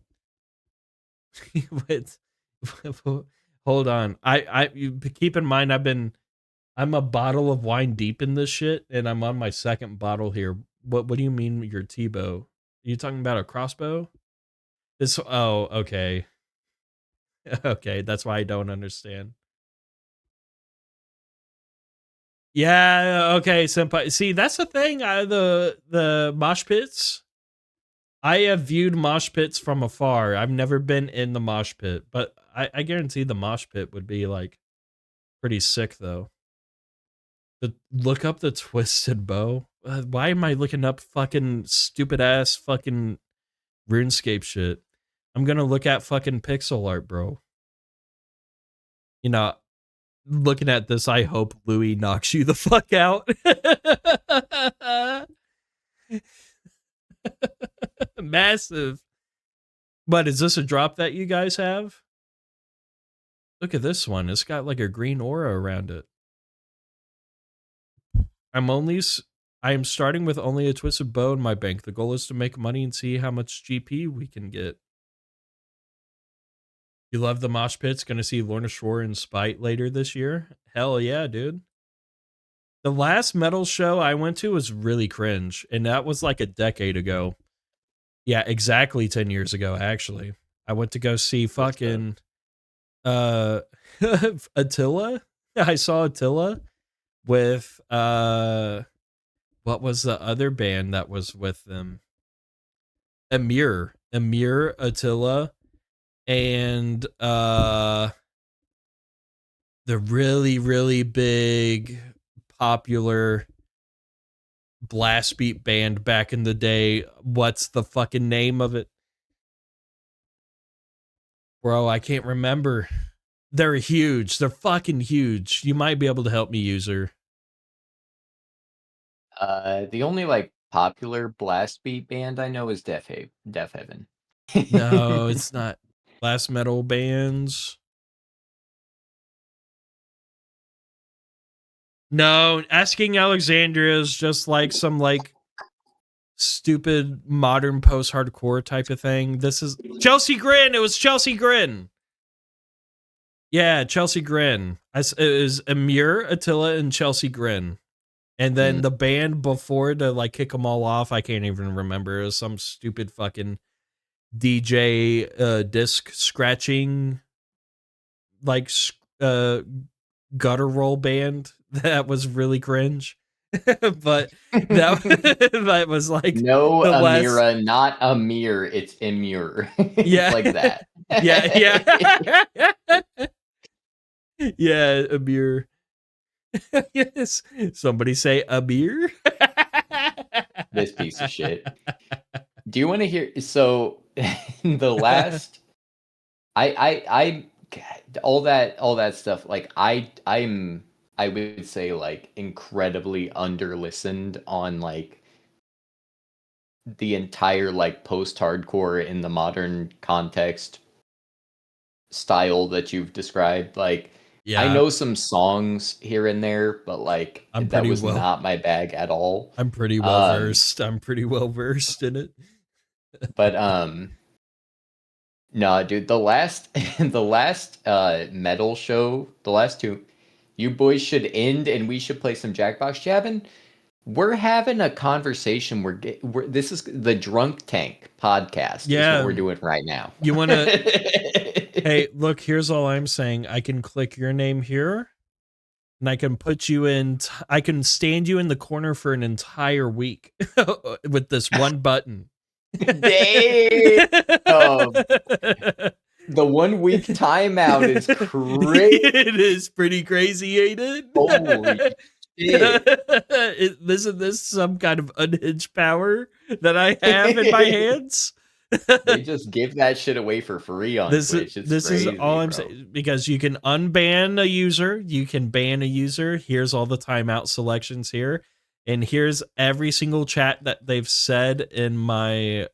Hold on. You keep in mind I'm a bottle of wine deep in this shit, and I'm on my second bottle here. What do you mean your T-bow? Are you talking about a crossbow? Okay. Okay, that's why I don't understand. Yeah, okay, senpai. See, that's the thing. The mosh pits. I have viewed mosh pits from afar. I've never been in the mosh pit, but I guarantee the mosh pit would be like pretty sick though. Look up the twisted bow. Why am I looking up fucking stupid ass fucking RuneScape shit? I'm gonna look at fucking pixel art, bro. Looking at this, I hope Louis knocks you the fuck out. Massive. But is this a drop that you guys have? Look at this one. It's got like a green aura around it. I am starting with only a twisted bow in my bank. The goal is to make money and see how much GP we can get. You love the mosh pits? Gonna see Lorna Shore in Spite later this year? Hell yeah, dude. The last metal show I went to was really cringe, and that was like a decade ago. Yeah, exactly 10 years ago, actually. I went to go see fucking Attila. I saw Attila with what was the other band that was with them? Amir, Attila, and the really, really big, popular blast beat band back in the day. What's the fucking name of it? Bro, I can't remember. They're huge. They're fucking huge. You might be able to help me, user. The only like popular blast beat band I know is Death Heaven. No, it's not. Blast metal bands. No, Asking Alexandria is just like some like stupid modern post-hardcore type of thing. This is Chelsea Grin. It was Chelsea Grin. Yeah, Chelsea Grin. It was Amir, Attila, and Chelsea Grin. And then the band before to like kick them all off, I can't even remember. It was some stupid fucking DJ disc scratching like gutter roll band that was really cringe. But that was like no Amira, not Amir, it's Emir. Yeah. Like that. Yeah. Yeah, Amir. Yes. Somebody say Amir. This piece of shit. Do you want to hear? So the last, I all that stuff. Like I would say like incredibly under-listened on like the entire like post-hardcore in the modern context style that you've described. Like Yeah. I know some songs here and there, but like that was not my bag at all. I'm pretty well versed. I'm pretty well versed in it. But no, dude, the last metal show, the last two, you boys should end and we should play some Jackbox Jabbin'. We're having a conversation. This is the Drunk Tank podcast. Yeah, is what we're doing right now. You want to? Hey, look. Here's all I'm saying. I can click your name here, and I can put you in. I can stand you in the corner for an entire week with this one button. Damn. The 1 week timeout is crazy. It is pretty crazy, ain't it? Holy shit. Isn't this some kind of unhinged power that I have in my hands? They just give that shit away for free on Twitch. This crazy, is all I'm saying, because you can unban a user, you can ban a user. Here's all the timeout selections here, and here's every single chat that they've said in my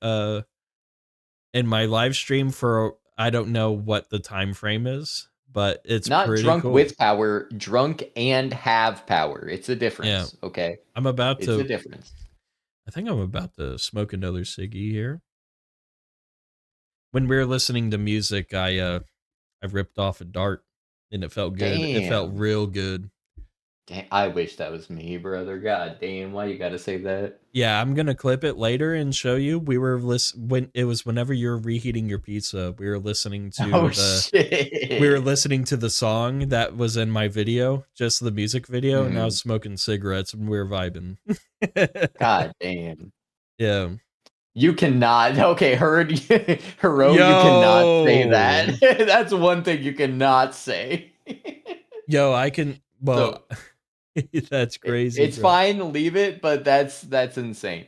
live stream for I don't know what the time frame is, but it's not pretty drunk cool. With power, drunk and have power. It's a difference. Yeah. Okay, it's a difference. I think I'm about to smoke another ciggy here. When we were listening to music, I ripped off a dart, and it felt good. Damn. It felt real good. Damn, I wish that was me, brother. God damn, why you gotta say that? Yeah, I'm gonna clip it later and show you. We were whenever you were reheating your pizza, we were listening to we were listening to the song that was in my video, just the music video, and I was smoking cigarettes and we were vibing. God damn. Yeah. You cannot. Okay, Hero, you cannot say that. That's one thing you cannot say. Yo, I can. Well, that's crazy. It's fine, leave it, but that's insane.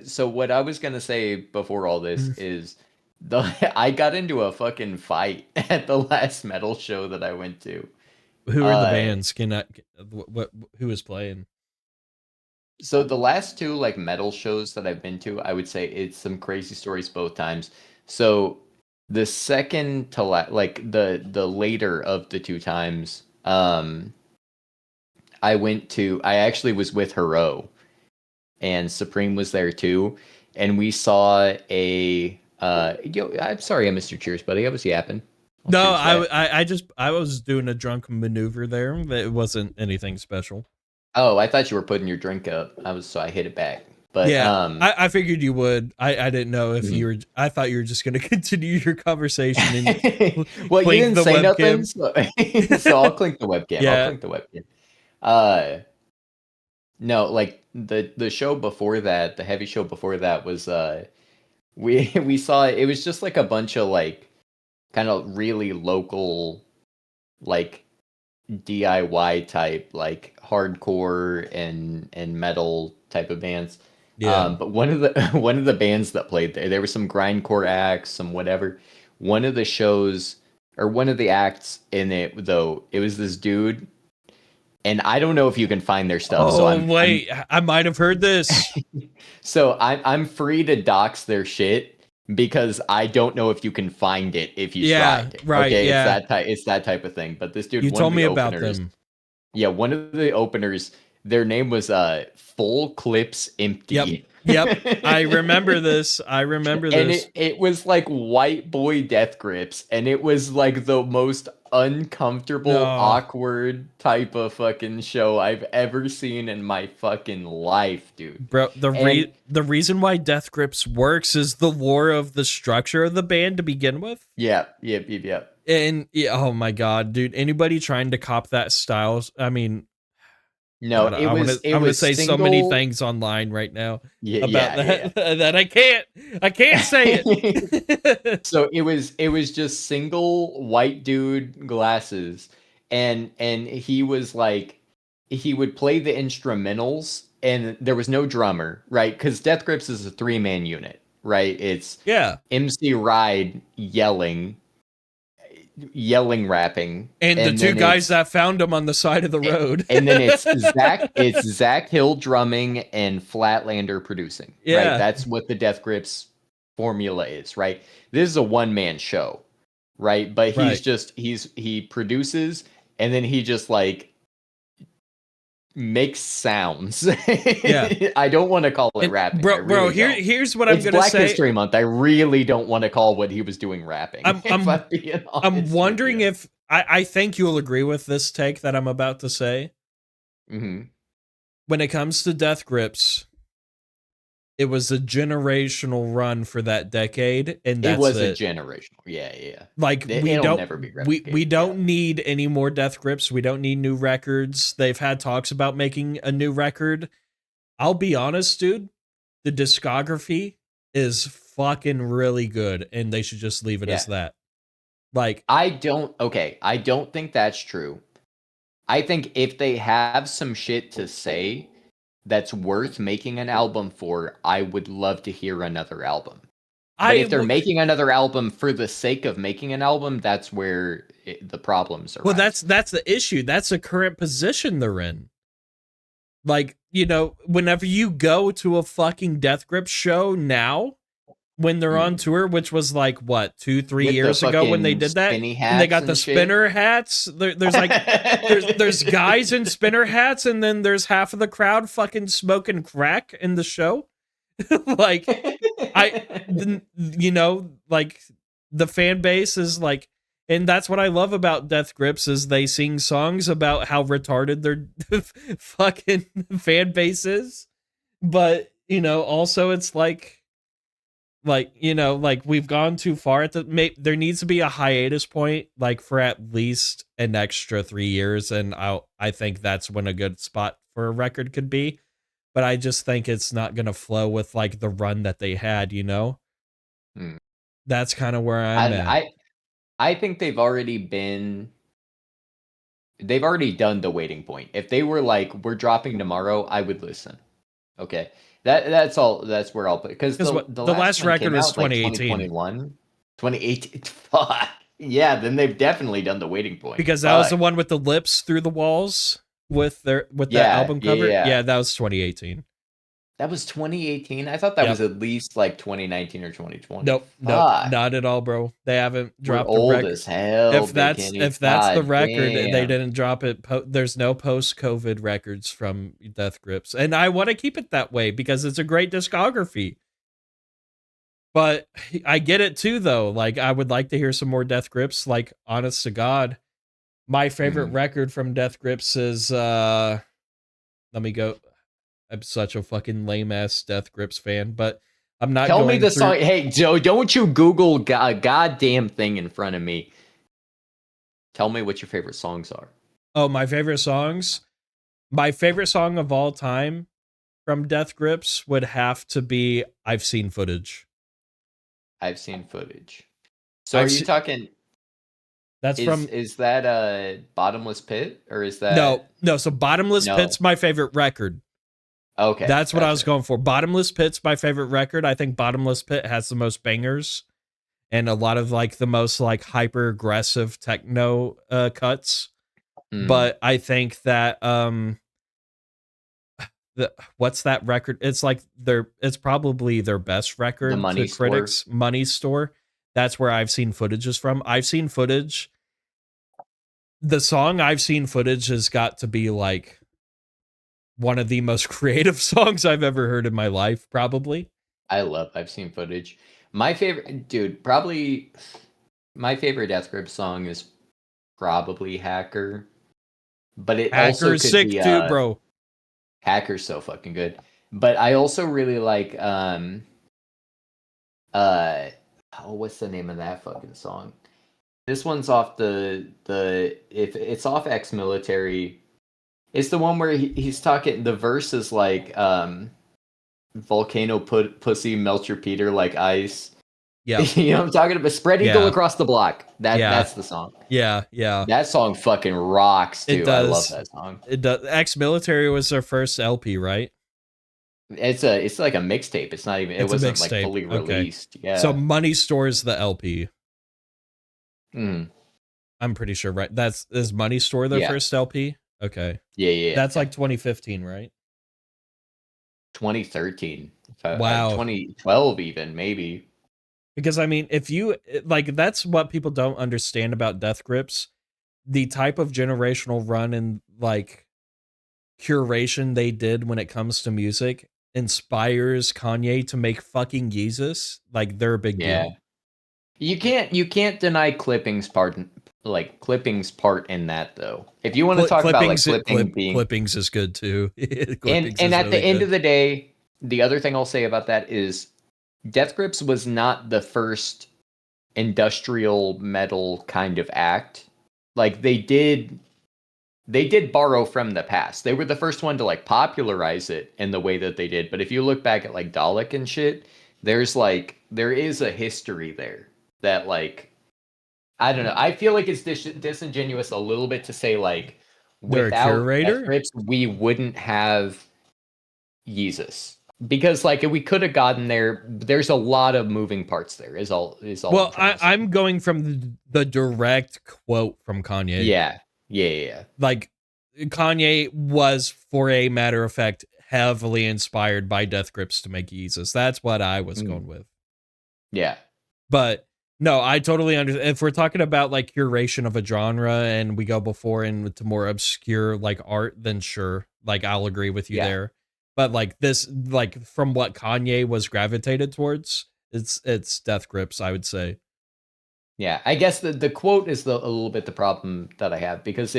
So what I was gonna say before all this is I got into a fucking fight at the last metal show that I went to. Who are the bands? Who was playing? So the last two like metal shows that I've been to, I would say it's some crazy stories both times. So the second to like the later of the two times, I actually was with Hero, and Supreme was there too, and we saw a I'm sorry I missed your cheers, buddy. I was yapping. No, I was doing a drunk maneuver there. It wasn't anything special. Oh, I thought you were putting your drink up. So I hit it back. But yeah, I figured you would. I didn't know if you were. I thought you were just going to continue your conversation. And well, you didn't say nothing, so I'll clink the webcam. Yeah. I'll clink the webcam. No, like the show before that, the heavy show before that was we saw it was just like a bunch of like kind of really local like DIY type, like hardcore and metal type of bands. Yeah. But one of the one of the bands that played there were some grindcore acts, some whatever. One of the shows or one of the acts in it though, it was this dude, and I don't know if you can find their stuff. So Oh wait, I might have heard this. I'm free to dox their shit because I don't know if you can find it if you Yeah, tried. right, Okay, yeah. it's that type of thing. But this dude, You one told of me the about openers, them. yeah, one of the openers, their name was Full Clips Empty. Yep. I remember this. And it was like white boy death grips, and it was like the most uncomfortable, No. awkward type of fucking show I've ever seen in my fucking life, dude. Bro, And the reason why Death Grips works is the lore of the structure of the band to begin with. yeah. And oh my god, dude, anybody trying to cop that style, I mean, No, God, it I want was to say so many single. things online right now about Yeah. that I can't say it. So it was just single white dude glasses, and he was like he would play the instrumentals, and there was no drummer, right? Because Death Grips is a 3-man unit, right? It's Yeah. MC Ride yelling rapping, And the two then guys that found him on the side of the road. and then it's Zach Hill drumming and Flatlander producing. Yeah. Right? That's what the Death Grips formula is, right? This is a one-man show, right? But he produces, and then he just like makes sounds. Yeah. I don't want to call it rapping. Bro, here's what I'm gonna Black say. History Month. I really don't want to call what he was doing rapping. I'm wondering if I think you'll agree with this take that I'm about to say. Mm-hmm. When it comes to Death Grips, it was a generational run for that decade, and that's it was a generational. Yeah. Like it'll never be we don't need any more Death Grips. We don't need new records. They've had talks about making a new record. I'll be honest, dude. The discography is fucking really good, and they should just leave it as that. Like I don't think that's true. I think if they have some shit to say that's worth making an album for, I would love to hear another album. But if they're making another album for the sake of making an album, that's where the problems are. Well, that's the issue. That's the current position they're in. Like, you know, whenever you go to a fucking Death Grips show now, when they're on tour, which was like what 2-3 years ago when they did that, and they got the spinner hats. There's like there's guys in spinner hats, and then there's half of the crowd fucking smoking crack in the show. Like you know, like the fan base is like, and that's what I love about Death Grips is they sing songs about how retarded their fucking fan base is, but you know, also it's like you know, like we've gone too far at there needs to be a hiatus point, like for at least an extra 3 years, and I think that's when a good spot for a record could be. But I just think it's not gonna flow with like the run that they had, you know. That's kind of where I'm at. I think they've already done the waiting point. If they were like, we're dropping tomorrow, I would listen. Okay. That's all. That's where I'll put it. Because the last record was 2018. 2018. Fuck. Yeah, then they've definitely done the waiting point. Because that was the one with the lips through the walls with that album cover. Yeah, that was 2018. That was 2018. I thought that was at least like 2019 or 2020. Nope, not at all, bro. They haven't dropped the record. As hell. If that's the record, they didn't drop it. There's no post-COVID records from Death Grips, and I want to keep it that way because it's a great discography. But I get it too, though. Like I would like to hear some more Death Grips. Like honest to God, my favorite record from Death Grips is let me go. I'm such a fucking lame ass Death Grips fan, but I'm not. Tell me the song. Hey, Joe, don't you Google a goddamn thing in front of me. Tell me what your favorite songs are. Oh, my favorite songs. My favorite song of all time from Death Grips would have to be "I've Seen Footage." I've Seen Footage. So are you talking? That's from Is that Bottomless Pit, or is that no. So Bottomless No. Pit's my favorite record. Okay? That's what I was gotcha. going for. Bottomless Pit's my favorite record. I think Bottomless Pit has the most bangers and a lot of like the most like hyper aggressive techno cuts. Mm. But I think that what's that record? It's like it's probably their best record Money to Store? critics. Money Store. That's where I've seen footages from. I've seen footage. The song I've seen footage has got to be like one of the most creative songs I've ever heard in my life, probably. I've seen footage. My favorite, dude, probably my favorite Death Grip song is probably Hacker, but it also Hacker's could sick be too, bro. Hacker's so fucking good. But I also really like oh, what's the name of that fucking song? This one's off the if it's off Ex-Military. It's the one where he's talking, the verse is like volcano pussy melt your Peter like ice. Yeah. You know what I'm talking about? Spread eagle Yeah. across the block. Yeah. That's the song. Yeah. That song fucking rocks too. It does. I love that song. It does. Ex-Military was their first LP, right? It's like a mixtape. It's not even. It It's a wasn't like mixtape. fully Okay. released. Yeah. So Money Store's the LP. Mm. I'm pretty sure, right? Is Money Store their Yeah. first LP? Okay. Yeah. That's like 2015, right? 2013. Wow. 2012 even, maybe. Because I mean, if you like, that's what people don't understand about Death Grips. The type of generational run and like curation they did when it comes to music inspires Kanye to make fucking Yeezus. Like they're a big deal. You can't deny Clipping's part in that though. If you want to talk about like Clippings is good too. and at the end of the day, the other thing I'll say about that is Death Grips was not the first industrial metal kind of act. Like they did borrow from the past. They were the first one to like popularize it in the way that they did. But if you look back at like Dalek and shit, there is a history there that like, I don't know. I feel like it's disingenuous a little bit to say like without Death Grips we wouldn't have Yeezus. Because like we could have gotten there. There's a lot of moving parts there. Is all. Well, I'm going from the direct quote from Kanye. Yeah. Like Kanye was, for a matter of fact, heavily inspired by Death Grips to make Yeezus. That's what I was going with. Yeah. But no, I totally understand. If we're talking about like curation of a genre and we go before into more obscure like art, then sure, like I'll agree with you there. But like this, like from what Kanye was gravitated towards, it's Death Grips, I would say. Yeah, I guess the quote is a little bit the problem that I have, because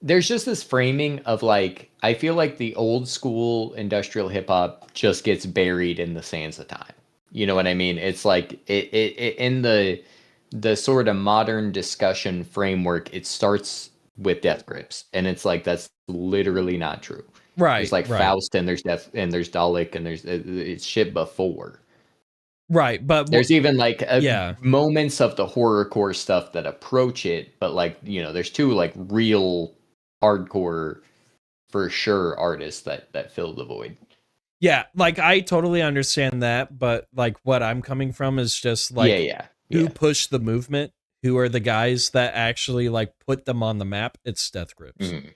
there's just this framing of like, I feel like the old school industrial hip hop just gets buried in the sands of time. You know what I mean? It's like it in the sort of modern discussion framework, it starts with Death Grips, and it's like that's literally not true. Right. There's like Faust, and there's Death, and there's Dalek, and there's it's shit before. Right, but there's even like moments of the horrorcore stuff that approach it, but like, you know, there's two like real hardcore for sure artists that fill the void. Yeah, like I totally understand that, but like what I'm coming from is just like who pushed the movement, who are the guys that actually like put them on the map. It's Death Grips. Mm-hmm.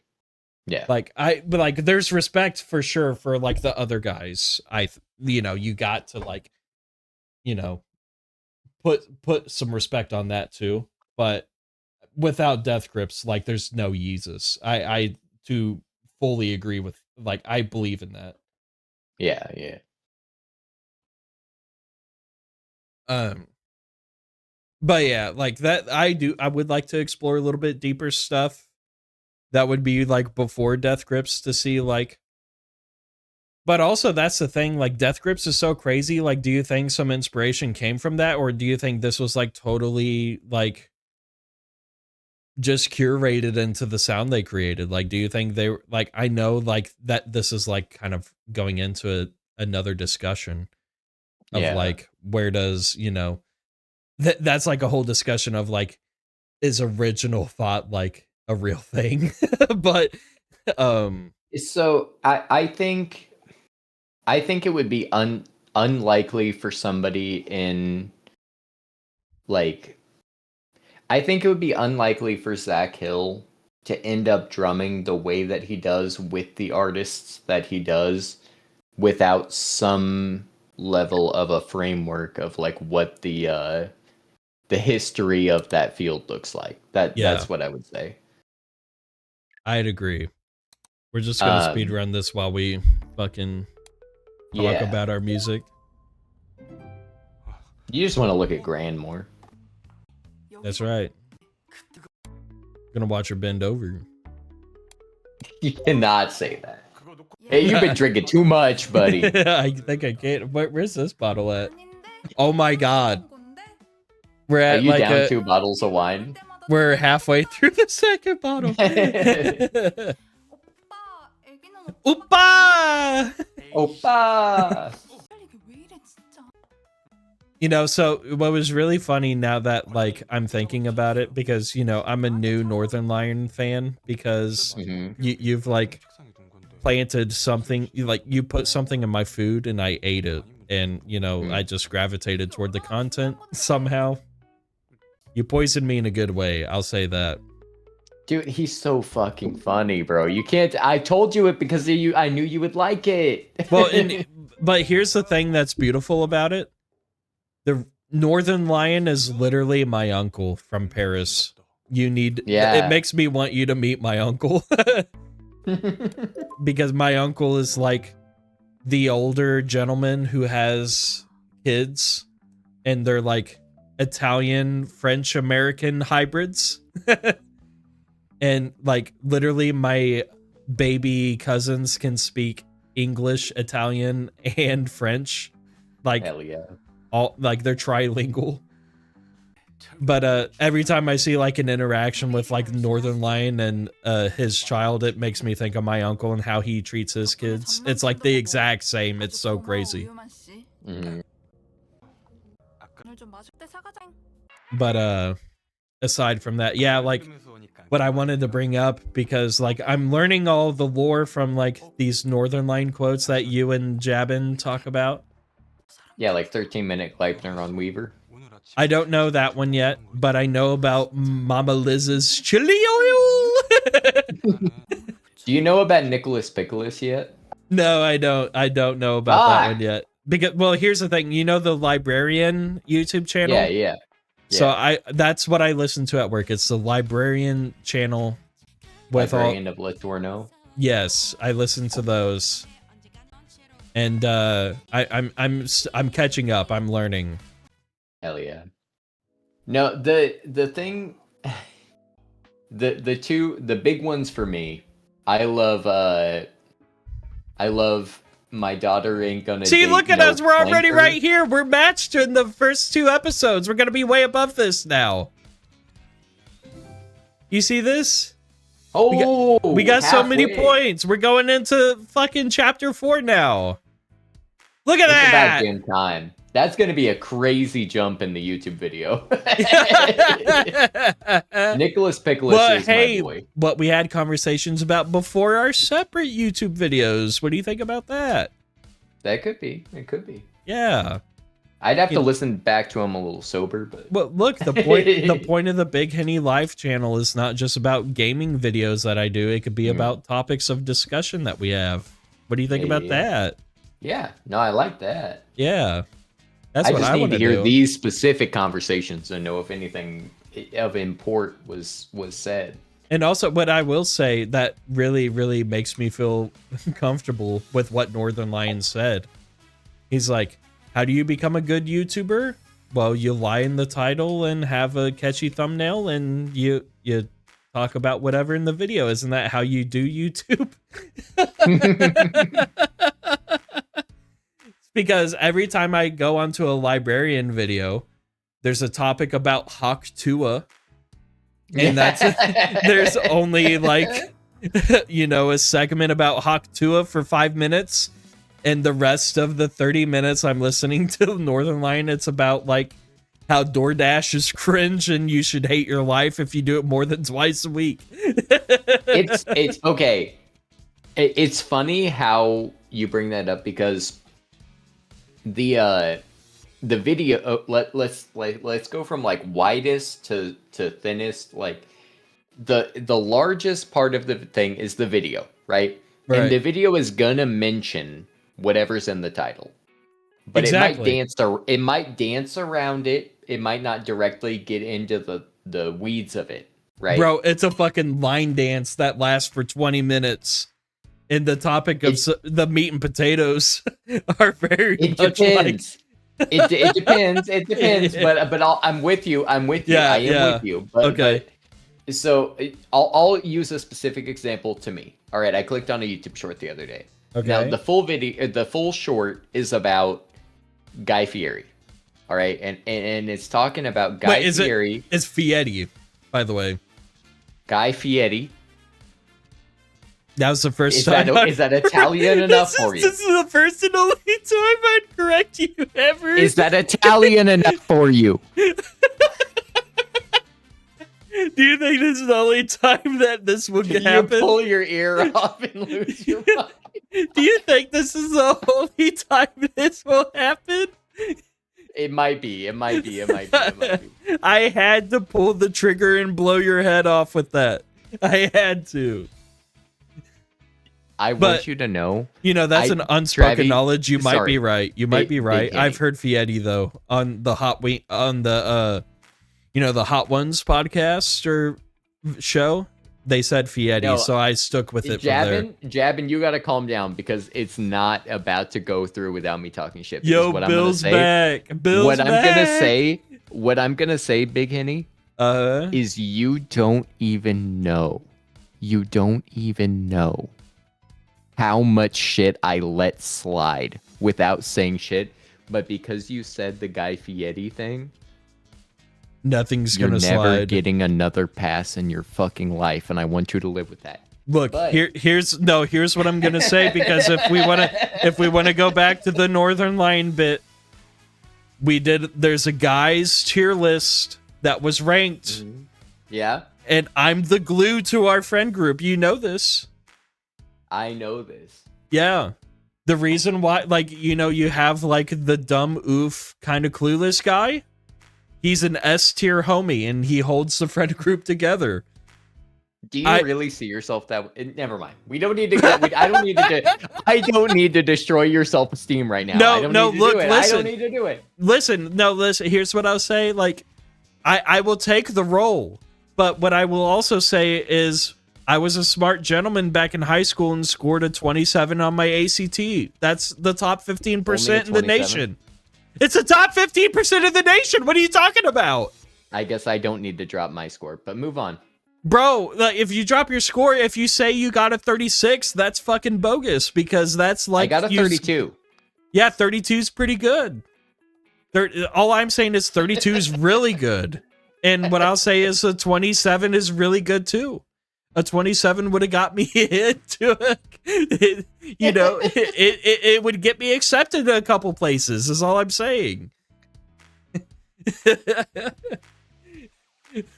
Yeah. But like there's respect for sure for like the other guys. You got to like, you know, put some respect on that too. But without Death Grips, like there's no Yeezus. I do fully agree with, like, I believe in that. Yeah. But yeah, like that I would like to explore a little bit deeper stuff that would be like before Death Grips to see like. But also that's the thing, like Death Grips is so crazy. Like, do you think some inspiration came from that, or do you think this was like totally like just curated into the sound they created? Like, do you think they were like, I know like that this is like kind of going into another discussion of like, where does, you know, that's like a whole discussion of like, is original thought like a real thing. But So I think it would be unlikely for somebody in like I think it would be unlikely for Zach Hill to end up drumming the way that he does with the artists that he does without some level of a framework of like what the history of that field looks like. That's what I would say. I'd agree. We're just gonna speed run this while we fucking talk about our music. You just want to look at Grand more. That's right. Gonna watch her bend over. You cannot say that. Hey, you've been drinking too much, buddy. I think I can't. Where's this bottle at? Oh my god. We're Are at you like down 2 bottles of wine? We're halfway through the second bottle. Oppa! Oppa! You know, so what was really funny now that like I'm thinking about it, because you know I'm a new Northern Lion fan because you've like planted something, you put something in my food and I ate it, and you know I just gravitated toward the content somehow. You poisoned me in a good way, I'll say that. Dude, he's so fucking funny, bro. You can't. I told you it because of you. I knew you would like it. Well, but here's the thing that's beautiful about it. The Northern Lion is literally my uncle from Paris. It makes me want you to meet my uncle. Because my uncle is like the older gentleman who has kids, and they're like Italian, French, American hybrids. And like literally my baby cousins can speak English, Italian, and French. Like, hell yeah. All like they're trilingual. But every time I see like an interaction with like Northern Lion and his child, it makes me think of my uncle and how he treats his kids. It's like the exact same. It's so crazy. But aside from that, yeah, like what I wanted to bring up, because like I'm learning all the lore from like these Northern Lion quotes that you and Jabin talk about. Yeah, like 13-minute Gleipnir on Weaver. I don't know that one yet, but I know about Mama Liz's chili oil. Do you know about Nicholas Pickles yet? No, I don't. I don't know about that one yet. Because, well, here's the thing. You know the Librarian YouTube channel? Yeah. So that's what I listen to at work. It's the Librarian channel with Librarian of Litorno. Yes, I listen to those. And I'm catching up. I'm learning. Hell yeah. No, the thing, the big ones for me. I love My Daughter Ain't Gonna. See, look at us. We're already right here. We're matched in the first 2 episodes. We're gonna be way above this now. You see this? Oh, we got so many points. We're going into fucking chapter 4 now. Look at that! About damn time. That's going to be a crazy jump in the YouTube video. Nicholas Pickles is my boy. What we had conversations about before our separate YouTube videos. What do you think about that? That could be. It could be. Yeah. I'd have to listen back to him a little sober, but... Well, look, the point of the Big Henny Live channel is not just about gaming videos that I do. It could be about topics of discussion that we have. What do you think about that? Yeah, no, I like that. Yeah, that's what I just need to hear do. these specific conversations and know if anything of import was said. And also, what I will say that really, really makes me feel comfortable with what Northern Lion said. He's like, how do you become a good YouTuber? Well, you lie in the title and have a catchy thumbnail, and you talk about whatever in the video. Isn't that how you do YouTube? Because every time I go onto a Librarian video, there's a topic about Hawk Tua, and there's only like, a segment about Hawk Tua for 5 minutes, and the rest of the 30 minutes I'm listening to Northern Lion, it's about like how DoorDash is cringe and you should hate your life if you do it more than twice a week. It's okay. It's funny how you bring that up because the video. Let's go from like widest to thinnest. Like the largest part of the thing is the video, right? And the video is gonna mention whatever's in the title, but exactly. it might dance around it. It might not directly get into the weeds of it, right? Bro, it's a fucking line dance that lasts for 20 minutes. And the topic of the meat and potatoes are very much depends. It depends. It depends. But I'm with you. I'm with you. Yeah, I am with you. But, okay. So I'll use a specific example to me. All right. I clicked on a YouTube short the other day. Okay. Now the full short is about Guy Fieri. All right. And it's talking about Guy Fieri. It's Fieri, by the way. Guy Fieri. That was the first time. Is that Italian enough for you? This is the first and only time I'd correct you ever. Is that Italian enough for you? Do you think this is the only time that this will happen? You pull your ear off and lose your mind. Do you think this is the only time this will happen? It might be. I had to pull the trigger and blow your head off with that. I had to. I want you to know. You know, that's an unspoken knowledge. You might be right. You might be right. I've heard Fieri though on the the Hot Ones podcast or show. They said Fieri, so I stuck with it from there. Jabbin, you gotta calm down because it's not about to go through without me talking shit. Yo, Bill's back. Bill's back. What I'm gonna say, Big Henny, is you don't even know how much shit I let slide without saying shit, but because you said the Guy Fieri thing, nothing's gonna slide. You're never getting another pass in your fucking life, and I want you to live with that. Look, here's what I'm gonna say, because if we wanna go back to the Northern Line bit, there's a guy's tier list that was ranked. Mm-hmm. Yeah. And I'm the glue to our friend group. You know this. I know this. Yeah. The reason why, you have the dumb oof kind of clueless guy. He's an S tier homie and he holds the friend group together. Do you really see yourself that way? Never mind. We don't need to. I don't need to destroy your self-esteem right now. Listen. I don't need to do it. Listen. Here's what I'll say. I will take the role, but what I will also say is I was a smart gentleman back in high school and scored a 27 on my ACT. That's the top 15% in the nation. It's the top 15% of the nation. What are you talking about? I guess I don't need to drop my score, but move on. Bro, if you drop your score, if you say you got a 36, that's fucking bogus, because that's I got a 32. Yeah, 32 is pretty good. All I'm saying is 32 is really good. And what I'll say is a 27 is really good too. A 27 would have got me into it. It would get me accepted in a couple places, is all I'm saying.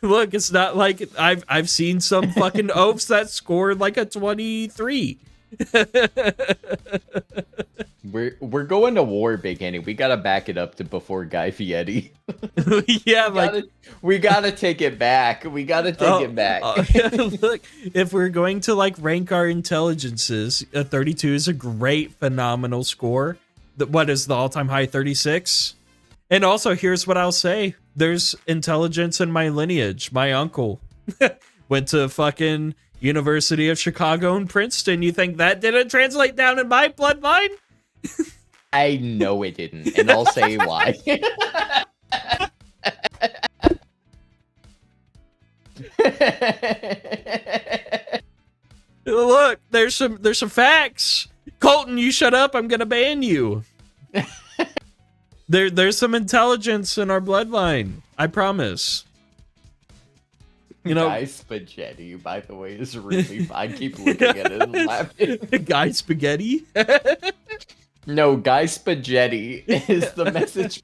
Look, it's not like I've seen some fucking oafs that scored like a 23. We're going to war, Big Henny. We gotta back it up to before Guy Fieri. Yeah, we gotta take it back. We gotta take it back. Look, if we're going to rank our intelligences, a 32 is a great, phenomenal score. What is the all-time high? 36. And also, here's what I'll say: there's intelligence in my lineage. My uncle went to fucking University of Chicago and Princeton. You think that didn't translate down in my bloodline? I know it didn't, and I'll say why. Look, there's some facts. Colton, you shut up. I'm gonna ban you. There's some intelligence in our bloodline. I promise. Guy Spaghetti, by the way, is really. I keep looking at it and laughing. Guy Spaghetti. No, Guy Spaghetti is the message.